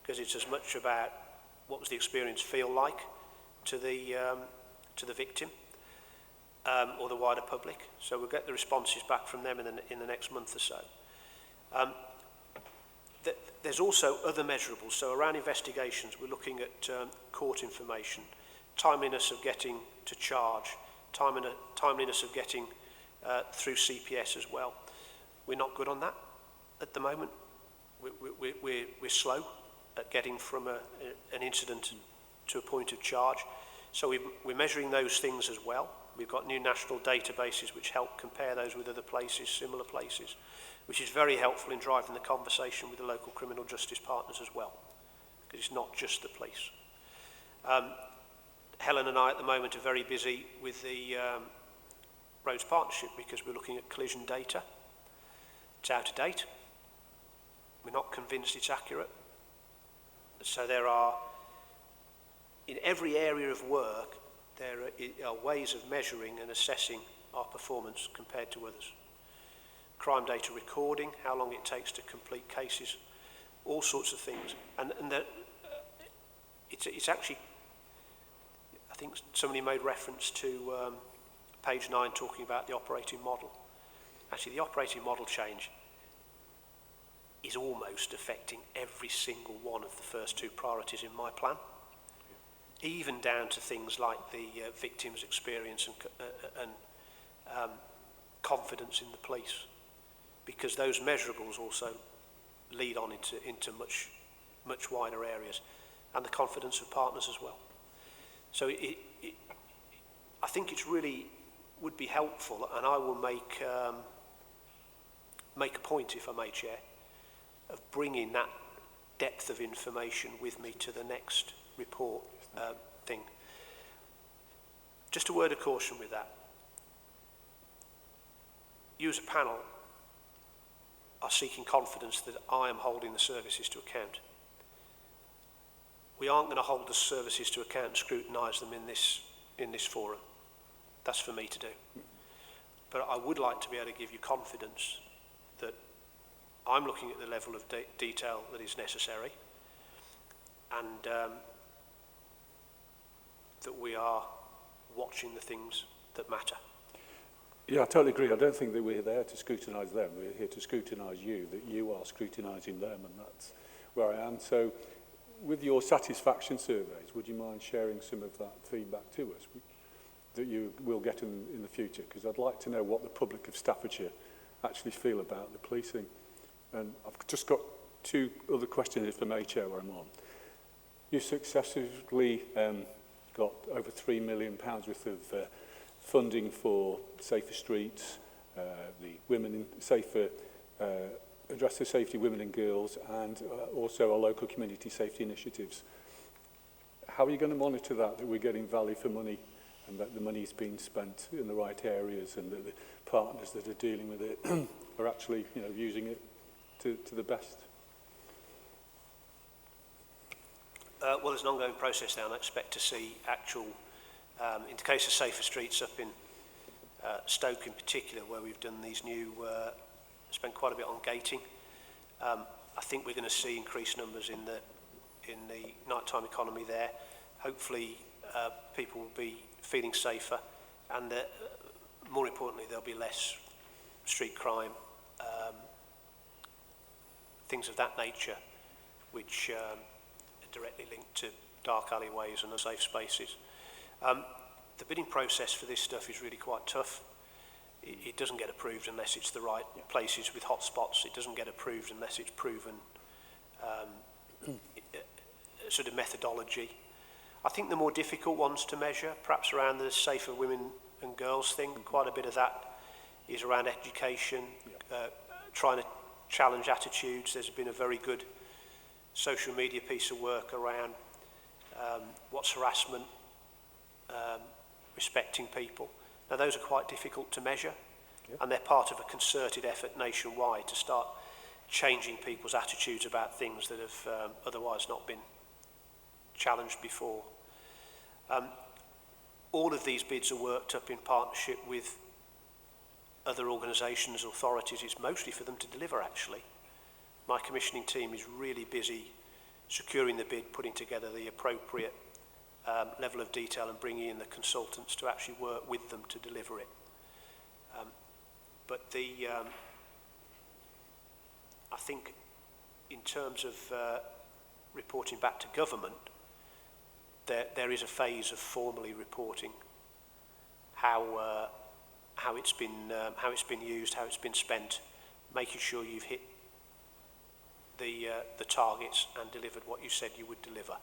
because it's as much about what was the experience feel like to the victim or the wider public. So we'll get the responses back from them in the next month or so. There's also other measurables. So around investigations, we're looking at court information, timeliness of getting to charge, timeliness of getting through CPS as well. We're not good on that at the moment. We're slow at getting from an incident to a point of charge. So we're measuring those things as well. We've got new national databases which help compare those with other places, similar places, which is very helpful in driving the conversation with the local criminal justice partners as well, because it's not just the police. Helen and I at the moment are very busy with the Roads Partnership because we're looking at collision data. It's out of date. We're not convinced it's accurate. So there are, in every area of work, there are ways of measuring and assessing our performance compared to others. Crime data recording, how long it takes to complete cases, all sorts of things. And it's actually, I think somebody made reference to page 9 talking about the operating model. Actually, the operating model change is almost affecting every single one of the first 2 priorities in my plan, even down to things like the victim's experience and confidence in the police, because those measurables also lead on into much wider areas, and the confidence of partners as well. So I think it's really would be helpful, and I will make a point, if I may, Chair, of bringing that depth of information with me to the next report thing. Just a word of caution with that. You as a panel are seeking confidence that I am holding the services to account. We aren't going to hold the services to account and scrutinise them in this forum. That's for me to do. But I would like to be able to give you confidence that I'm looking at the level of detail that is necessary, and that we are watching the things that matter. Yeah, I totally agree. I don't think that we're there to scrutinise them. We're here to scrutinise you, that you are scrutinising them, and that's where I am. So with your satisfaction surveys, would you mind sharing some of that feedback to us that you will get in the future? Because I'd like to know what the public of Staffordshire actually feel about the policing. And I've just got 2 other questions, if I may, Chair, where I'm on. You successfully got over £3 million worth of funding for safer streets, the safer address the safety women and girls, and also our local community safety initiatives. How are you going to monitor that we're getting value for money, and that the money is being spent in the right areas, and that the partners that are dealing with it are actually, using it to the best? Well, there's an ongoing process now, and I expect to see actual, in the case of safer streets up in Stoke in particular, where we've done these new, spent quite a bit on gating. I think we're going to see increased numbers in the nighttime economy there. Hopefully, people will be feeling safer, and more importantly, there'll be less street crime, things of that nature, which are directly linked to dark alleyways and unsafe spaces. The bidding process for this stuff is really quite tough. It doesn't get approved unless it's the right places with hot spots. It doesn't get approved unless it's proven sort of methodology. I think the more difficult ones to measure, perhaps around the safer women and girls thing, quite a bit of that is around education, trying to challenge attitudes. There's been a very good social media piece of work around what's harassment, respecting people. Now those are quite difficult to measure, and they're part of a concerted effort nationwide to start changing people's attitudes about things that have otherwise not been challenged before. all of these bids are worked up in partnership with other organisations, authorities. It's mostly for them to deliver, actually. My commissioning team is really busy securing the bid, putting together the appropriate level of detail and bringing in the consultants to actually work with them to deliver it. But I think in terms of reporting back to government, there is a phase of formally reporting how it's been used, how it's been spent, making sure you've hit the targets and delivered what you said you would deliver.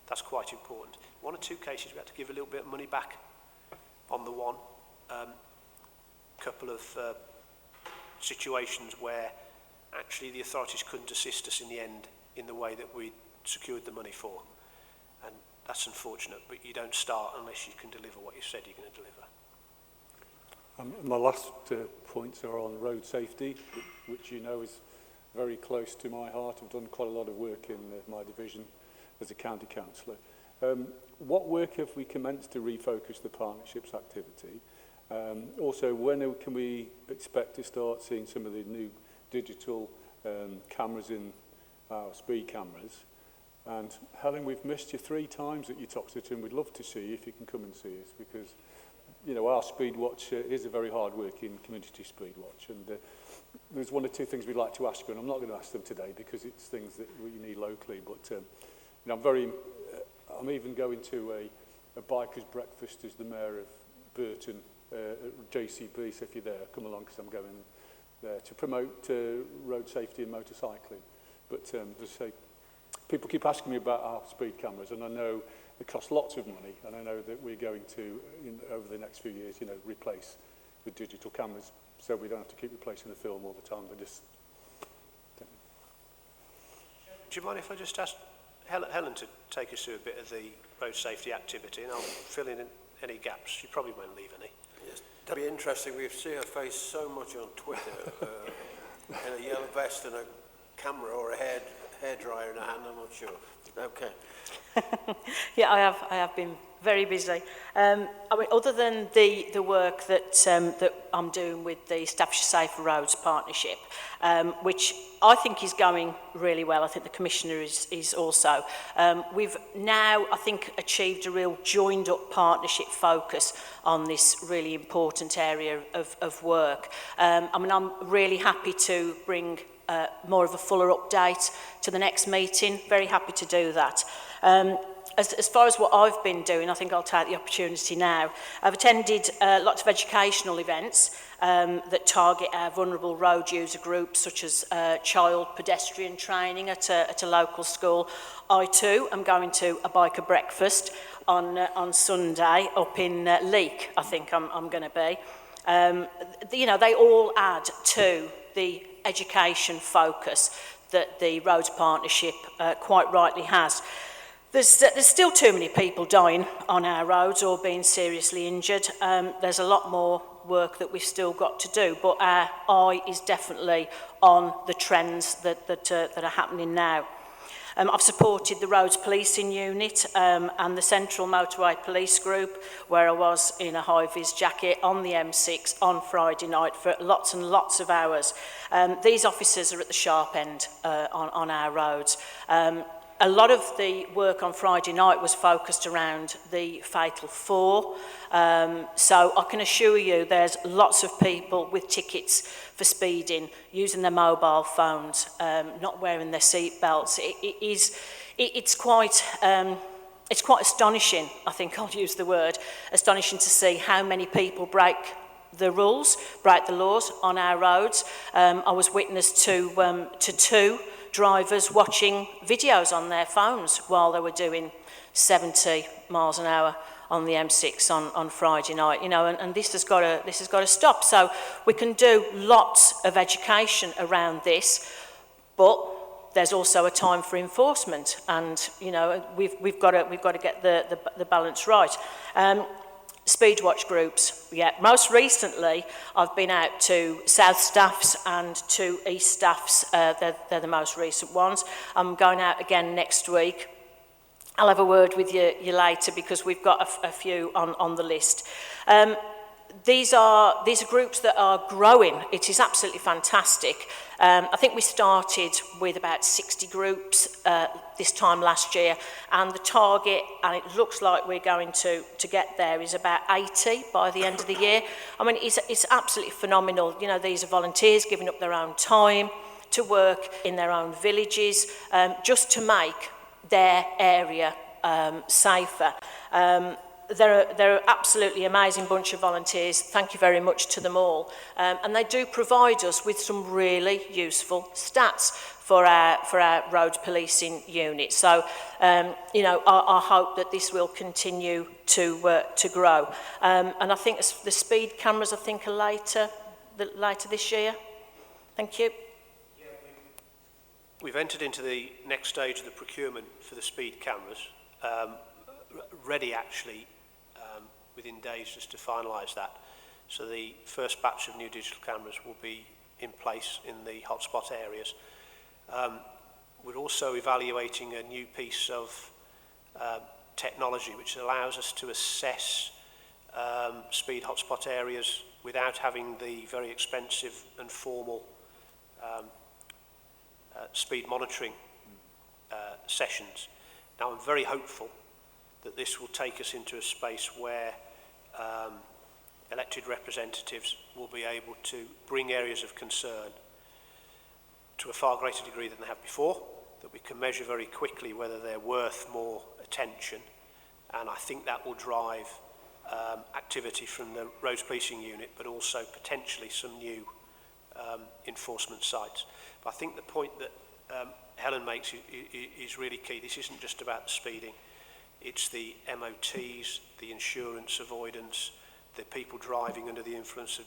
That's quite important. One or two cases we had to give a little bit of money back on the one. Couple of situations where actually the authorities couldn't assist us in the end in the way that we secured the money for. And that's unfortunate, but you don't start unless you can deliver what you said you're going to deliver. My last points are on road safety, which you know is very close to my heart. I've done quite a lot of work in my division as a county councillor. What work have we commenced to refocus the partnerships activity? Also, when can we expect to start seeing some of the new digital cameras in our speed cameras? And Helen, we've missed you 3 times at your Toxteth. We'd love to see you if you can come and see us, because you know our speed watch is a very hard working community speed watch, and there's 1 or 2 things we'd like to ask you, and I'm not going to ask them today because it's things that we need locally, but you know, I'm even going to a biker's breakfast as the Mayor of Burton at JCB, so if you're there, come along, because I'm going there to promote road safety and motorcycling. But as I say, people keep asking me about our speed cameras, and I know it costs lots of money, and I know that we're going to, over the next few years, you know, replace with digital cameras, so we don't have to keep replacing the film all the time. They just... Do you mind if I just ask Helen to take us through a bit of the road safety activity, and I'll fill in any gaps. She probably won't leave any. Yes, that'd be interesting. We see her face so much on Twitter, in a yellow vest and a camera or a hairdryer in her hand, I'm not sure. Okay. Yeah, I have been very busy. I mean, other than the work that I'm doing with the Staffordshire Safer Roads Partnership, which I think is going really well. I think the Commissioner is also. We've now, I think, achieved a real joined-up partnership focus on this really important area of work. I mean, I'm really happy to bring more of a fuller update to the next meeting. Very happy to do that. As far as what I've been doing, I think I'll take the opportunity now. I've attended lots of educational events that target our vulnerable road user groups, such as child pedestrian training at a local school. I too am going to a biker breakfast on Sunday up in Leek, I think I'm going to be. You know, they all add to the education focus that the Roads Partnership quite rightly has. There's still too many people dying on our roads or being seriously injured. There's a lot more work that we've still got to do, but our eye is definitely on the trends that are happening now. I've supported the Roads Policing Unit and the Central Motorway Police Group, where I was in a high-vis jacket on the M6 on Friday night for lots and lots of hours. These officers are at the sharp end on our roads. A lot of the work on Friday night was focused around the fatal 4. So I can assure you there's lots of people with tickets for speeding, using their mobile phones, not wearing their seat belts. It's quite astonishing, I think I'll use the word, astonishing to see how many people break the rules, break the laws on our roads. I was witness to 2 drivers watching videos on their phones while they were doing 70 miles an hour on the M6 on Friday night, you know, and this has got to stop. So we can do lots of education around this, but there's also a time for enforcement, and you know we've got to get the balance right. Speed watch groups, yeah. Most recently, I've been out to South Staffs and to East Staffs. They're the most recent ones. I'm going out again next week. I'll have a word with you later because we've got a few on the list. These are groups that are growing. It is absolutely fantastic. I think we started with about 60 groups this time last year, and the target, and it looks like we're going to get there, is about 80 by the end of the year. I mean, it's absolutely phenomenal. You know, these are volunteers giving up their own time to work in their own villages, just to make their area safer. They're an absolutely amazing bunch of volunteers. Thank you very much to them all. And they do provide us with some really useful stats for our road policing unit. So, you know, I hope that this will continue to grow. And I think the speed cameras, I think, are later this year. Thank you. We've entered into the next stage of the procurement for the speed cameras, ready actually within days just to finalise that. So the first batch of new digital cameras will be in place in the hotspot areas. We're also evaluating a new piece of technology which allows us to assess speed hotspot areas without having the very expensive and formal speed monitoring sessions. Now, I'm very hopeful that this will take us into a space where elected representatives will be able to bring areas of concern to a far greater degree than they have before, that we can measure very quickly whether they're worth more attention, and I think that will drive activity from the roads policing unit, but also potentially some new enforcement sites. But I think the point that Helen makes is really key. This isn't just about the speeding. It's the MOTs, the insurance avoidance, the people driving under the influence of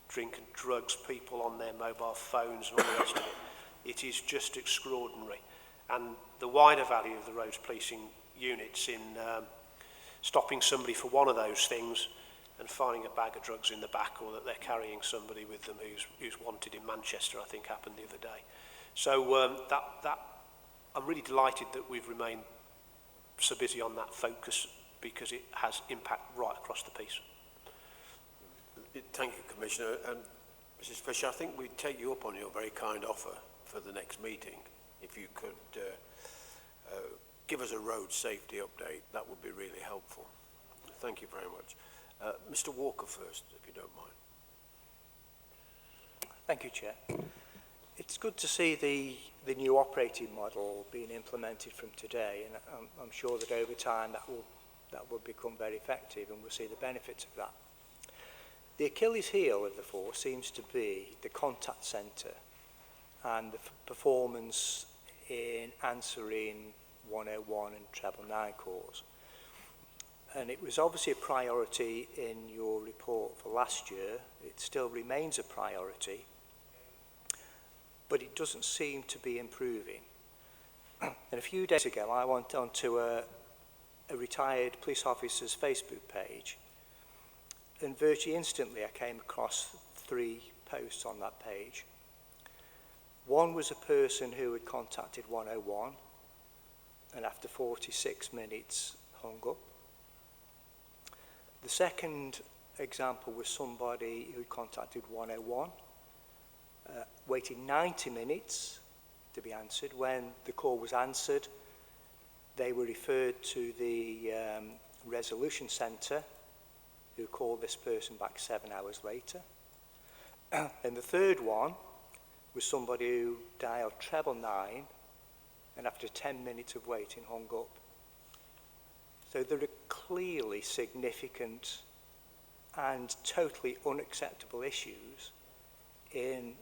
drink and drugs, people on their mobile phones and all the rest of it. It is just extraordinary. And the wider value of the roads policing units in stopping somebody for one of those things and finding a bag of drugs in the back, or that they're carrying somebody with them who's wanted in Manchester, I think happened the other day. So I'm really delighted that we've remained so busy on that focus, because it has impact right across the piece. Thank you, Commissioner. And Mrs. Fisher, I think we'd take you up on your very kind offer for the next meeting. If you could give us a road safety update, that would be really helpful. Thank you very much. Mr. Walker first, if you don't mind. Thank you, Chair. It's good to see the new operating model being implemented from today, and I'm sure that over time that will become very effective, and we'll see the benefits of that. The Achilles heel of the force seems to be the contact centre and the performance in answering 101 and 999 calls. And it was obviously a priority in your report for last year. It still remains a priority, but it doesn't seem to be improving. And a few days ago, I went onto a retired police officer's Facebook page, and virtually instantly I came across 3 posts on that page. One was a person who had contacted 101 and after 46 minutes hung up. The second example was somebody who contacted 101, waiting 90 minutes to be answered. When the call was answered, they were referred to the resolution centre, who called this person back 7 hours later. And the third one was somebody who dialed 999 and after 10 minutes of waiting hung up. So there are clearly significant and totally unacceptable issues in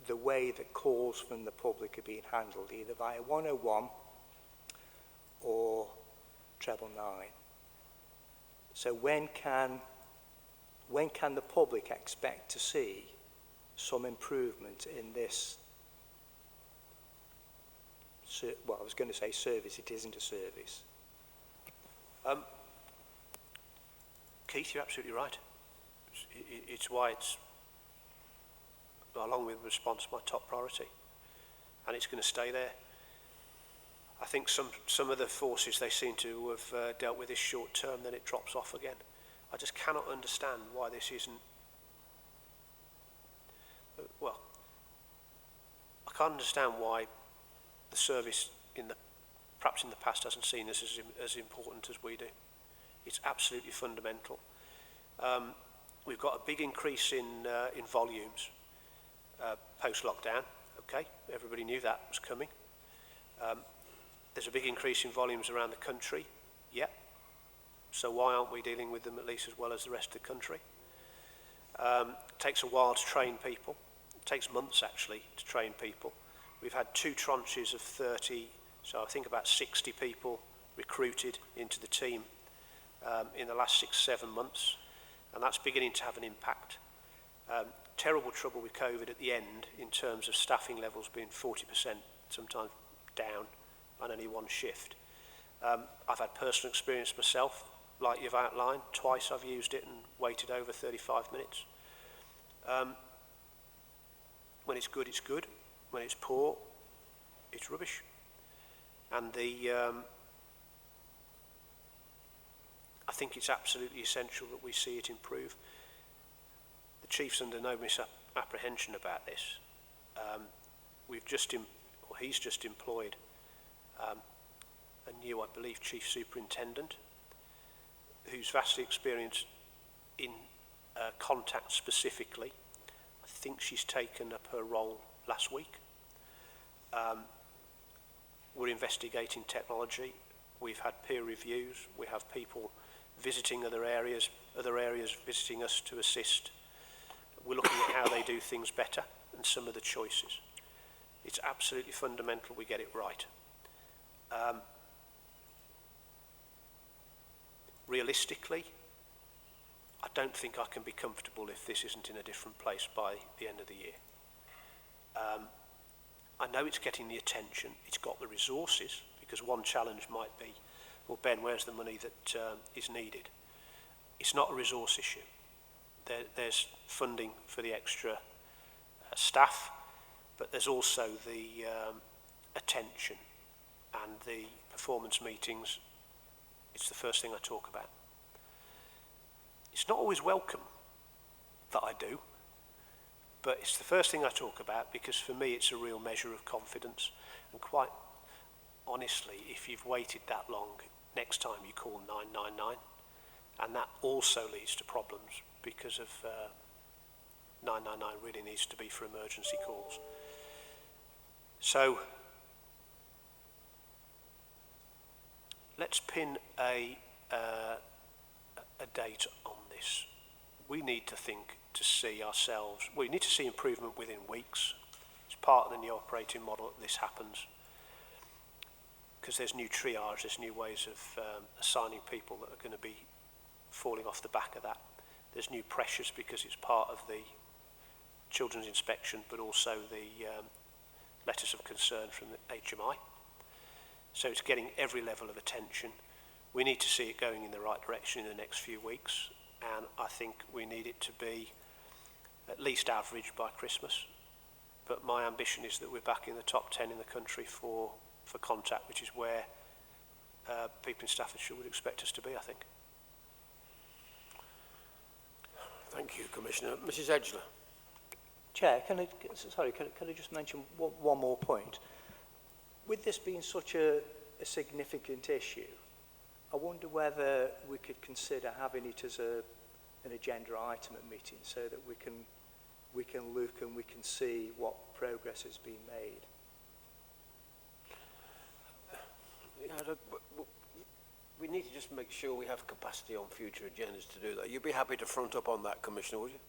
the way that calls from the public are being handled, either via 101 or 999. So when can the public expect to see some improvement in this? Well, I was going to say service. It isn't a service. Keith, you're absolutely right. It's why it's, along with response, my top priority, and it's going to stay there. I think some of the forces they seem to have dealt with this short term, then it drops off again. I just cannot understand why this isn't, well, I can't understand why the service perhaps in the past hasn't seen this as important as we do. It's absolutely fundamental. We've got a big increase in volumes post-lockdown. Okay, everybody knew that was coming. There's a big increase in volumes around the country. Yeah. So why aren't we dealing with them at least as well as the rest of the country? It takes a while to train people. It takes months actually to train people. We've had 2 tranches of 30, so I think about 60 people recruited into the team in the last 6-7 months, and that's beginning to have an impact. Terrible trouble with COVID at the end in terms of staffing levels being 40%, sometimes down on only one shift. I've had personal experience myself, like you've outlined. Twice I've used it and waited over 35 minutes. When it's good, it's good. When it's poor, it's rubbish. And I think it's absolutely essential that we see it improve. The Chief's under no misapprehension about this. He's just employed a new, I believe, Chief Superintendent, who's vastly experienced in contact specifically. I think she's taken up her role last week. We're investigating technology. We've had peer reviews. We have people visiting other areas visiting us to assist. We're looking at how they do things better and some of the choices. It's absolutely fundamental we get it right. Realistically, I don't think I can be comfortable if this isn't in a different place by the end of the year. I know it's getting the attention, it's got the resources, because one challenge might be, well, Ben, where's the money that is needed? It's not a resource issue. There's funding for the extra staff, but there's also the attention and the performance meetings. It's the first thing I talk about. It's not always welcome that I do, but it's the first thing I talk about because for me it's a real measure of confidence. And quite honestly, if you've waited that long, next time you call 999, and that also leads to problems because of 999 really needs to be for emergency calls. So let's pin a date on this. We need to think to see ourselves, we need to see improvement within weeks. It's part of the new operating model that this happens, because there's new triage, there's new ways of assigning people that are going to be falling off the back of that. There's new pressures because it's part of the children's inspection, but also the letters of concern from the HMI. So it's getting every level of attention. We need to see it going in the right direction in the next few weeks, and I think we need it to be at least average by Christmas. But my ambition is that we're back in the top 10 in the country for contact, which is where people in Staffordshire would expect us to be, I think. Thank you, Commissioner. Mrs. Edgeler. Chair, can I just mention one more point? With this being such a significant issue, I wonder whether we could consider having it as an agenda item at meeting so that we can look and we can see what progress has been made. We need to just make sure we have capacity on future agendas to do that. You'd be happy to front up on that, Commissioner, would you?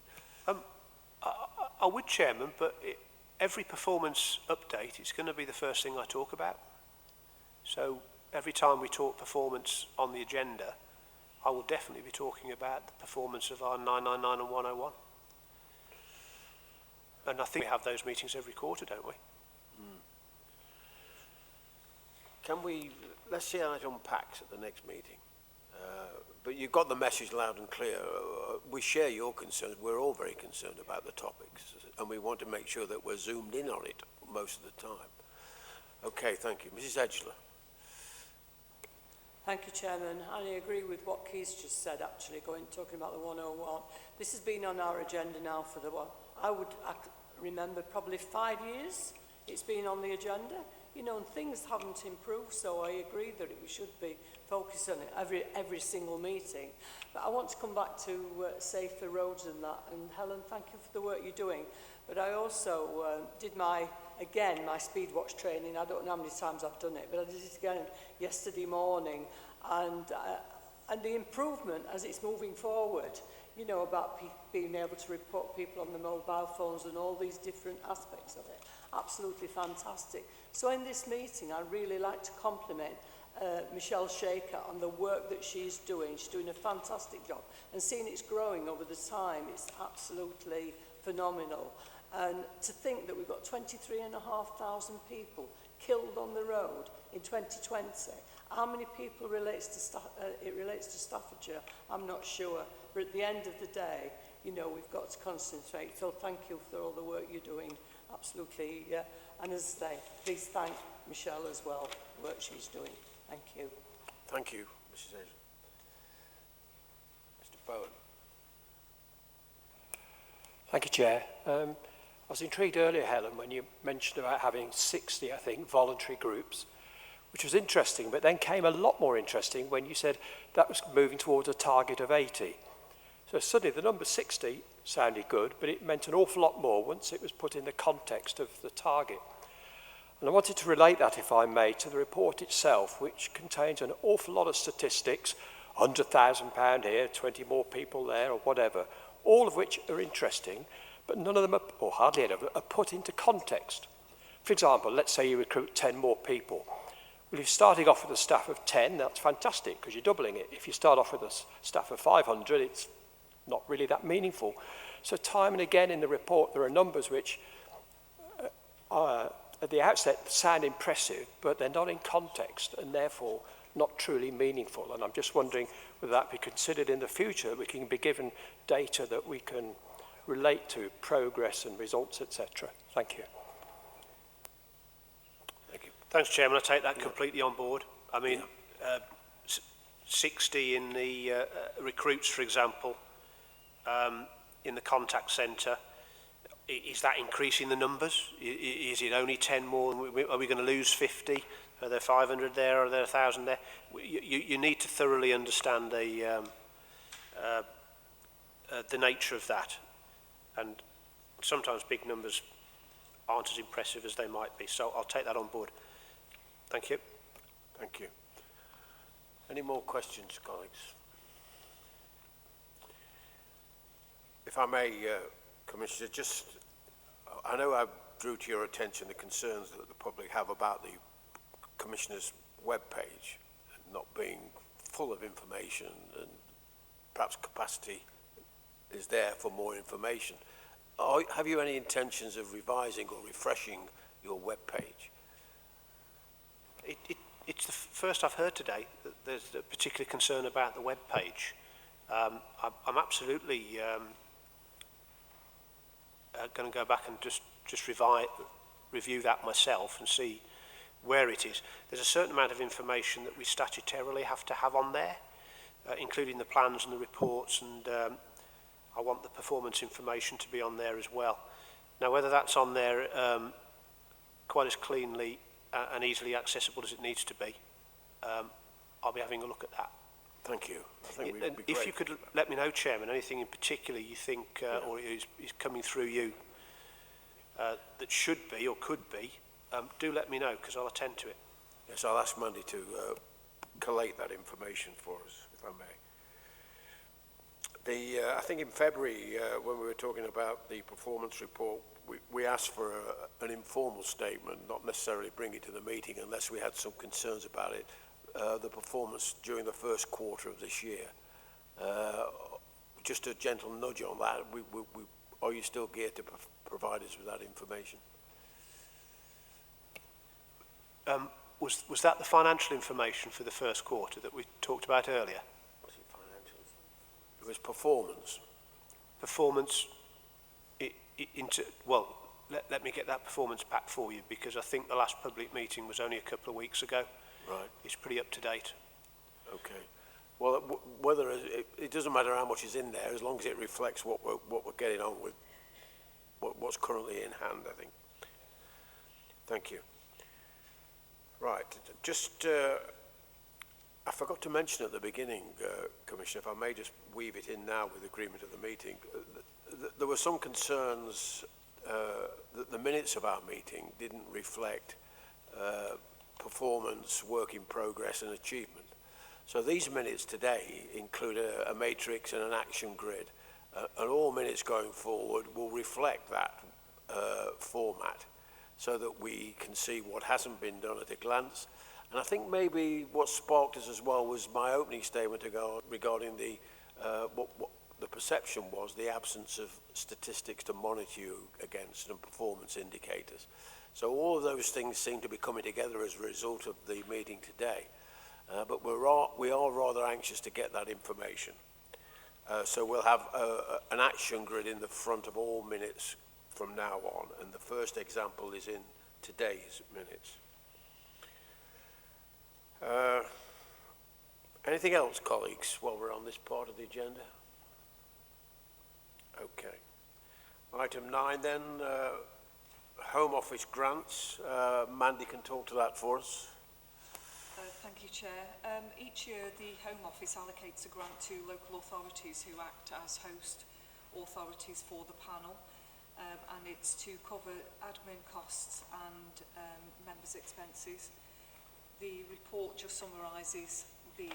I would, Chairman, but every performance update, it's going to be the first thing I talk about. So every time we talk performance on the agenda, I will definitely be talking about the performance of our 999 and 101. And I think we have those meetings every quarter, don't we? Can we, let's see how it unpacks at the next meeting. But you've got the message loud and clear. We share your concerns. We're all very concerned about the topics, and we want to make sure that we're zoomed in on it most of the time. Okay, thank you. Mrs. Edgeler. Thank you, Chairman. And I agree with what Keith's just said, actually, talking about the 101. This has been on our agenda now for I remember probably 5 years it's been on the agenda. You know, and things haven't improved, so I agree that we should be focused on it every single meeting. But I want to come back to safer roads and that. And Helen, thank you for the work you're doing. But I also did my speed watch training. I don't know how many times I've done it, but I did it again yesterday morning. And the improvement as it's moving forward, you know, about being able to report people on the mobile phones and all these different aspects of it. Absolutely fantastic. So in this meeting, I'd really like to compliment Michelle Shaker on the work that she's doing. She's doing a fantastic job. And seeing it's growing over the time, it's absolutely phenomenal. And to think that we've got 23,500 people killed on the road in 2020. How many people it relates to Staffordshire, I'm not sure. But at the end of the day, you know, we've got to concentrate. So thank you for all the work you're doing. Absolutely, yeah. And as I say, please thank Michelle as well, the work she's doing. Thank you. Thank you, Mrs. Hazel. Mr. Bowen. Thank you, Chair. I was intrigued earlier, Helen, when you mentioned about having 60, I think, voluntary groups, which was interesting, but then came a lot more interesting when you said that was moving towards a target of 80. So suddenly the number 60 sounded good, but it meant an awful lot more once it was put in the context of the target. And I wanted to relate that, if I may, to the report itself, which contains an awful lot of statistics, £100,000 here, 20 more people there, or whatever, all of which are interesting, but none of them, or hardly any of them, are put into context. For example, let's say you recruit 10 more people. Well, if you're starting off with a staff of 10, that's fantastic, because you're doubling it. If you start off with a staff of 500, it's not really that meaningful. So time and again in the report, there are numbers which at the outset sound impressive, but they're not in context and therefore not truly meaningful. And I'm just wondering whether that be considered in the future, that we can be given data that we can relate to progress and results, etc. Thank you. Thank you. Thanks, Chairman. I take that completely on board. I mean, 60 in the recruits, for example, in the contact centre. Is that increasing the numbers? Is it only 10 more? Are we going to lose 50? Are there 500 there? Are there 1,000 there? You need to thoroughly understand the nature of that. And sometimes big numbers aren't as impressive as they might be. So I'll take that on board. Thank you. Thank you. Any more questions, colleagues? If I may, Commissioner, I know I drew to your attention the concerns that the public have about the Commissioner's webpage not being full of information, and perhaps capacity is there for more information. Have you any intentions of revising or refreshing your webpage? It's the first I've heard today that there's a particular concern about the webpage. I'm absolutely going to go back and just review that myself and see where it is. There's a certain amount of information that we statutorily have to have on there, including the plans and the reports, and I want the performance information to be on there as well. Now, whether that's on there quite as cleanly and easily accessible as it needs to be, I'll be having a look at that. Thank you. I think we'd be if you could let me know, Chairman, anything in particular you think or is coming through you that should be or could be, do let me know, because I'll attend to it. Yes, I'll ask Mandy to collate that information for us, if I may. I think in February, when we were talking about the performance report, we asked for an informal statement, not necessarily bring it to the meeting unless we had some concerns about it. The performance during the first quarter of this year. Just a gentle nudge on that. Are you still geared to provide us with that information? Was that the financial information for the first quarter that we talked about earlier? Was it financial? It was performance. Performance. Let me get that performance back for you, because I think the last public meeting was only a couple of weeks ago. Right. It's pretty up to date. Okay. Well, whether it doesn't matter how much is in there, as long as it reflects what we're getting on with, what's currently in hand, I think. Thank you. Right. Just, I forgot to mention at the beginning, Commissioner, if I may just weave it in now with agreement of the meeting, there were some concerns that the minutes of our meeting didn't reflect performance, work in progress and achievement. So these minutes today include a matrix and an action grid, and all minutes going forward will reflect that format so that we can see what hasn't been done at a glance. And I think maybe what sparked us as well was my opening statement regarding the what the perception was, the absence of statistics to monitor you against and performance indicators. So all of those things seem to be coming together as a result of the meeting today. But we are rather anxious to get that information. So we'll have an action grid in the front of all minutes from now on, and the first example is in today's minutes. Anything else, colleagues, while we're on this part of the agenda? Okay. Item 9 then, Home Office grants. Mandy can talk to that for us. Thank you, Chair. Each year, the Home Office allocates a grant to local authorities who act as host authorities for the panel, and it's to cover admin costs and members' expenses. The report just summarises the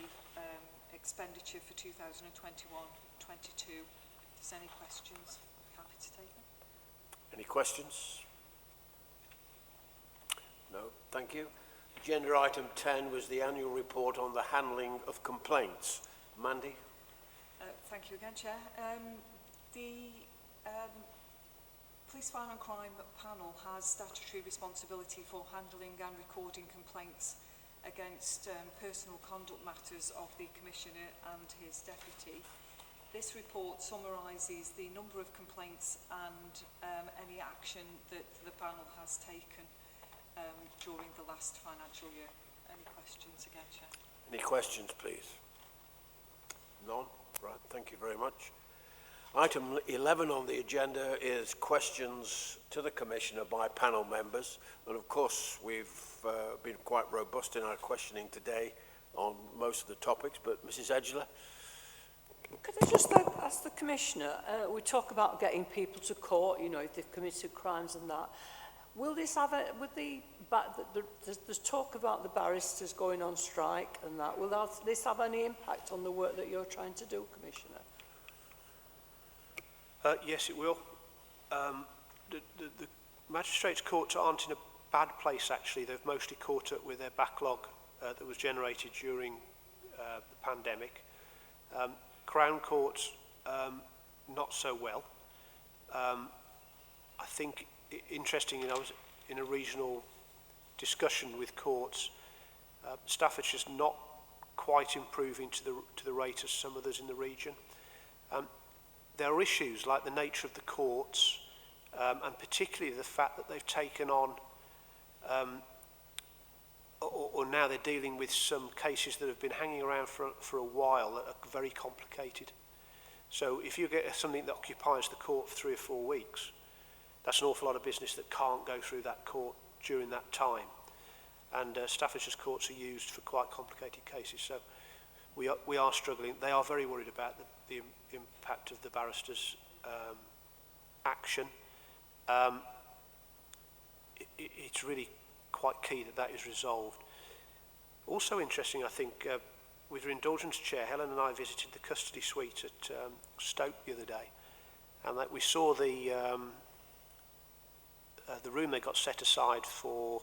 expenditure for 2021-22. If there's any questions, I'm happy to take them. Any questions? No, thank you. Agenda item 10 was the annual report on the handling of complaints. Mandy? Thank you again, Chair. The Police, Fire and Crime panel has statutory responsibility for handling and recording complaints against personal conduct matters of the Commissioner and his deputy. This report summarises the number of complaints and any action that the panel has taken during the last financial year. Any questions again, Chair? Any questions, please? None? Right, thank you very much. Item 11 on the agenda is questions to the Commissioner by panel members. And of course, we've been quite robust in our questioning today on most of the topics, but Mrs. Edgeler? Could I just ask the Commissioner, we talk about getting people to court, you know, if they've committed crimes and that. Will this have there's talk about the barristers going on strike and that. Will this have any impact on the work that you're trying to do, Commissioner? Yes, it will. The magistrates' courts aren't in a bad place, actually. They've mostly caught up with their backlog that was generated during the pandemic. Crown courts, not so well. I think, interestingly, I was in a regional discussion with courts. Staffordshire's not quite improving to the rate as some others in the region. There are issues like the nature of the courts, and particularly the fact that they've taken on, or now they're dealing with some cases that have been hanging around for a while that are very complicated. So if you get something that occupies the court for 3 or 4 weeks, that's an awful lot of business that can't go through that court during that time. And Staffordshire's courts are used for quite complicated cases. So we are struggling. They are very worried about the impact of the barristers' action. It's really quite key that is resolved. Also interesting, I think, with your indulgence, Chair, Helen and I visited the custody suite at Stoke the other day, and that we saw the room they got set aside for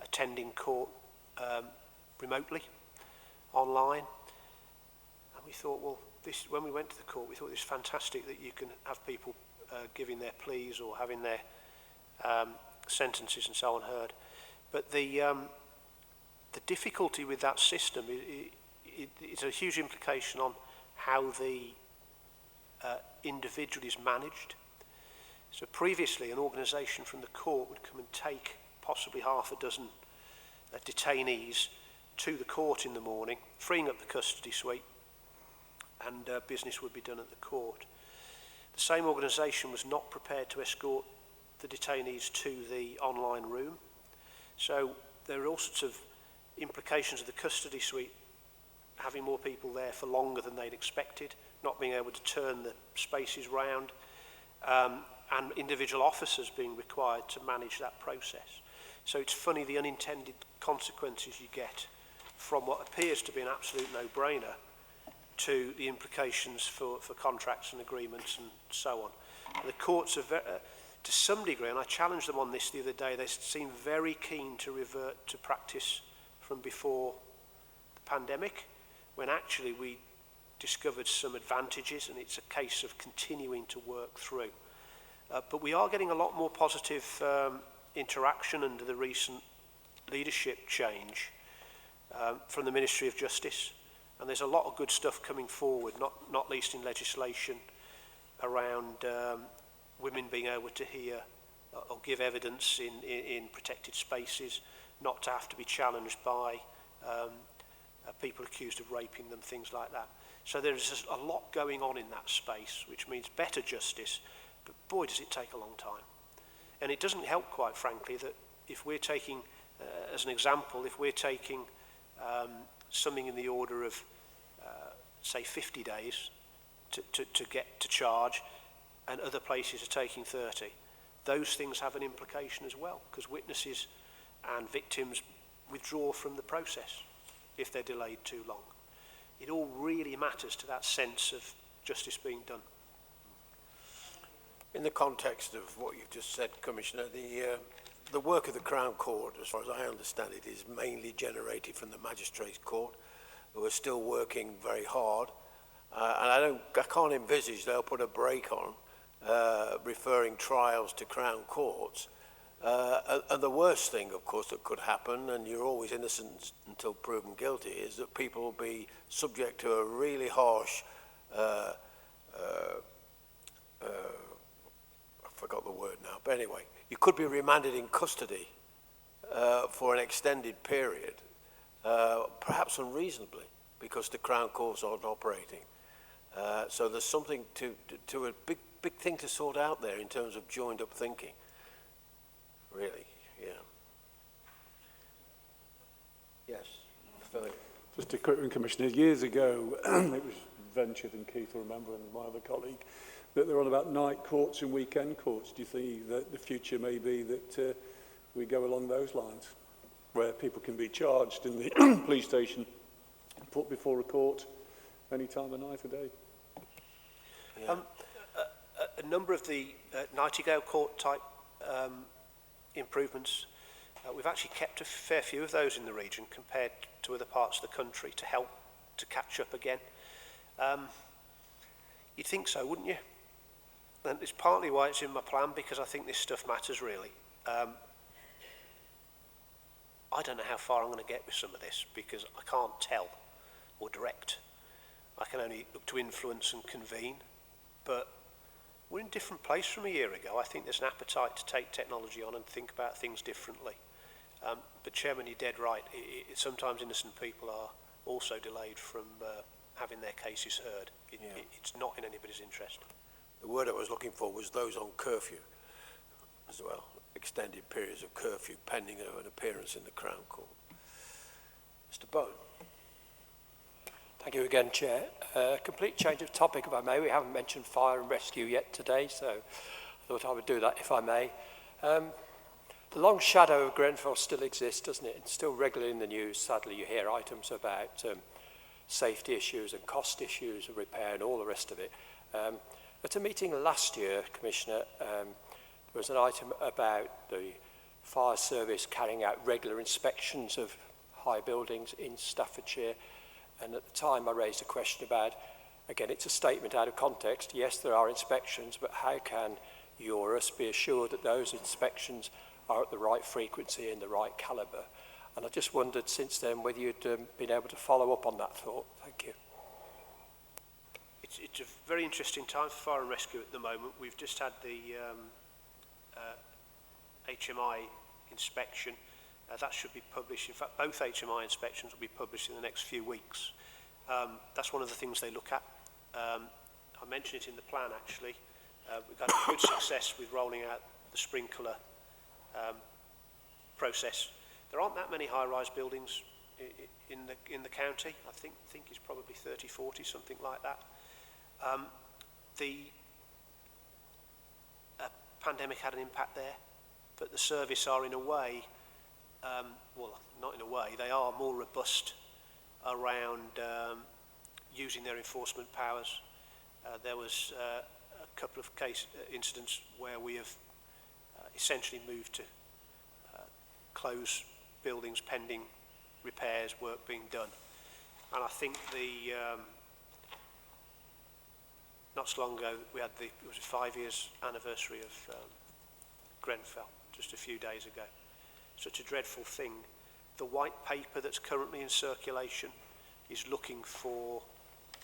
attending court remotely, online. And we thought, well, when we went to the court, we thought this is fantastic that you can have people giving their pleas or having their sentences and so on heard. But the difficulty with that system is a huge implication on how the individual is managed. So previously, an organisation from the court would come and take possibly half a dozen detainees to the court in the morning, freeing up the custody suite, and business would be done at the court. The same organisation was not prepared to escort the detainees to the online room. So there are all sorts of implications of the custody suite having more people there for longer than they'd expected, not being able to turn the spaces round, and individual officers being required to manage that process. So it's funny the unintended consequences you get from what appears to be an absolute no-brainer to the implications for contracts and agreements and so on. And the courts are, to some degree, and I challenged them on this the other day, they seem very keen to revert to practice from before the pandemic, when actually we discovered some advantages, and it's a case of continuing to work through. But we are getting a lot more positive interaction under the recent leadership change from the Ministry of Justice, and there's a lot of good stuff coming forward, not least in legislation around women being able to hear or give evidence in protected spaces, not to have to be challenged by people accused of raping them, things like that. So there's just a lot going on in that space, which means better justice, but boy does it take a long time. And it doesn't help, quite frankly, that if we're taking, as an example, if we're taking something in the order of, say, 50 days to get to charge, and other places are taking 30, those things have an implication as well, because witnesses and victims withdraw from the process if they're delayed too long. It all really matters to that sense of justice being done. In the context of what you've just said, Commissioner, the work of the Crown Court, as far as I understand it, is mainly generated from the Magistrates' Court, who are still working very hard. And I can't envisage they'll put a brake on referring trials to Crown Courts. And the worst thing, of course, that could happen, and you're always innocent until proven guilty, is that people will be subject to a really harsh, I forgot the word now, but anyway, you could be remanded in custody for an extended period, perhaps unreasonably, because the Crown Courts aren't operating. So there's something to a big thing to sort out there in terms of joined up thinking. Really, yeah. Yes, Philip. Just a quick one, Commissioner. Years ago, it was ventured, and Keith will remember, and my other colleague, that they're on about night courts and weekend courts. Do you think that the future may be that we go along those lines, where people can be charged in the police station and put before a court any time of night or day? Yeah. A number of the Nightingale Court type improvements, we've actually kept a fair few of those in the region compared to other parts of the country to help to catch up again. You'd think so, wouldn't you? And it's partly why it's in my plan, because I think this stuff matters really. I don't know how far I'm going to get with some of this, because I can't tell or direct. I can only look to influence and convene, but we're in a different place from a year ago. I think there's an appetite to take technology on and think about things differently. But Chairman, you're dead right. Sometimes innocent people are also delayed from having their cases heard. It's not in anybody's interest. The word I was looking for was those on curfew as well. Extended periods of curfew pending an appearance in the Crown Court. Mr. Bone. Thank you again, Chair. Complete change of topic, if I may. We haven't mentioned fire and rescue yet today, so I thought I would do that if I may. The long shadow of Grenfell still exists, doesn't it? It's still regularly in the news. Sadly, you hear items about safety issues and cost issues of repair and all the rest of it. At a meeting last year, Commissioner, there was an item about the fire service carrying out regular inspections of high buildings in Staffordshire. And at the time I raised a question about, again, it's a statement out of context. Yes, there are inspections, but how can Eurus be assured that those inspections are at the right frequency and the right calibre? And I just wondered since then whether you'd been able to follow up on that thought. Thank you. It's a very interesting time for fire and rescue at the moment. We've just had the HMI inspection, That should be published. In fact, both HMI inspections will be published in the next few weeks. That's one of the things they look at. I mentioned it in the plan, actually. We've had good success with rolling out the sprinkler process. There aren't that many high-rise buildings in the county. I think it's probably 30, 40, something like that. The pandemic had an impact there, but the service are in a way, well, not in a way, they are more robust around using their enforcement powers. There was a couple of incidents where we have essentially moved to close buildings pending repairs, work being done. And I think not so long ago, we had it was a 5 years anniversary of Grenfell, just a few days ago. Such a dreadful thing. The white paper that's currently in circulation is looking for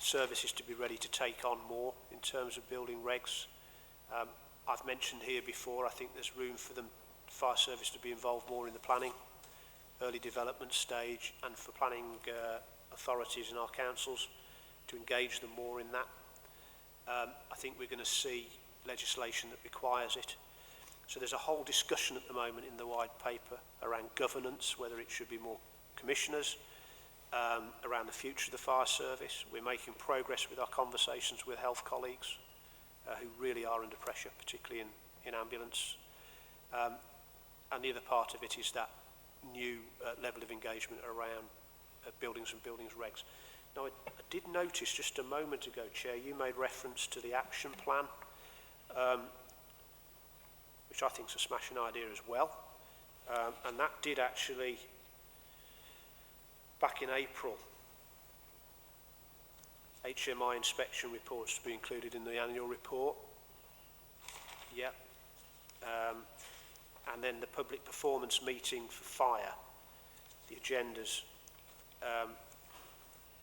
services to be ready to take on more in terms of building regs. I've mentioned here before, I think there's room for the fire service to be involved more in the planning, early development stage, and for planning authorities in our councils to engage them more in that. I think we're going to see legislation that requires it. So there's a whole discussion at the moment in the white paper around governance, whether it should be more commissioners, around the future of the fire service. We're making progress with our conversations with health colleagues who really are under pressure, particularly in ambulance. And the other part of it is that new level of engagement around buildings and buildings regs. Now, I did notice just a moment ago, Chair, you made reference to the action plan, which I think is a smashing idea as well. And that did actually, back in April, HMI inspection reports to be included in the annual report. Yeah. And then the public performance meeting for fire, the agendas,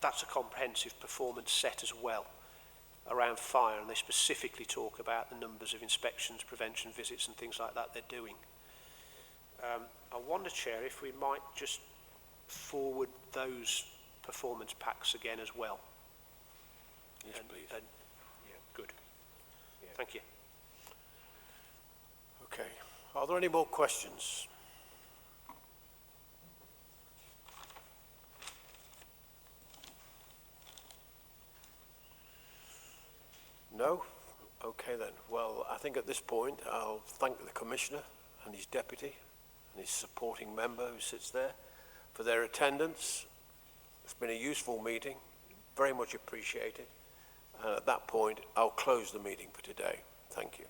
that's a comprehensive performance set as well around fire, and they specifically talk about the numbers of inspections, prevention visits and things like that they're doing. I wonder, Chair, if we might just forward those performance packs again as well. Yes, please. Yeah, good. Yeah. Thank you. Okay. Are there any more questions? No? Okay then. Well, I think at this point I'll thank the Commissioner and his deputy and his supporting member who sits there for their attendance. It's been a useful meeting, very much appreciated. And at that point, I'll close the meeting for today. Thank you.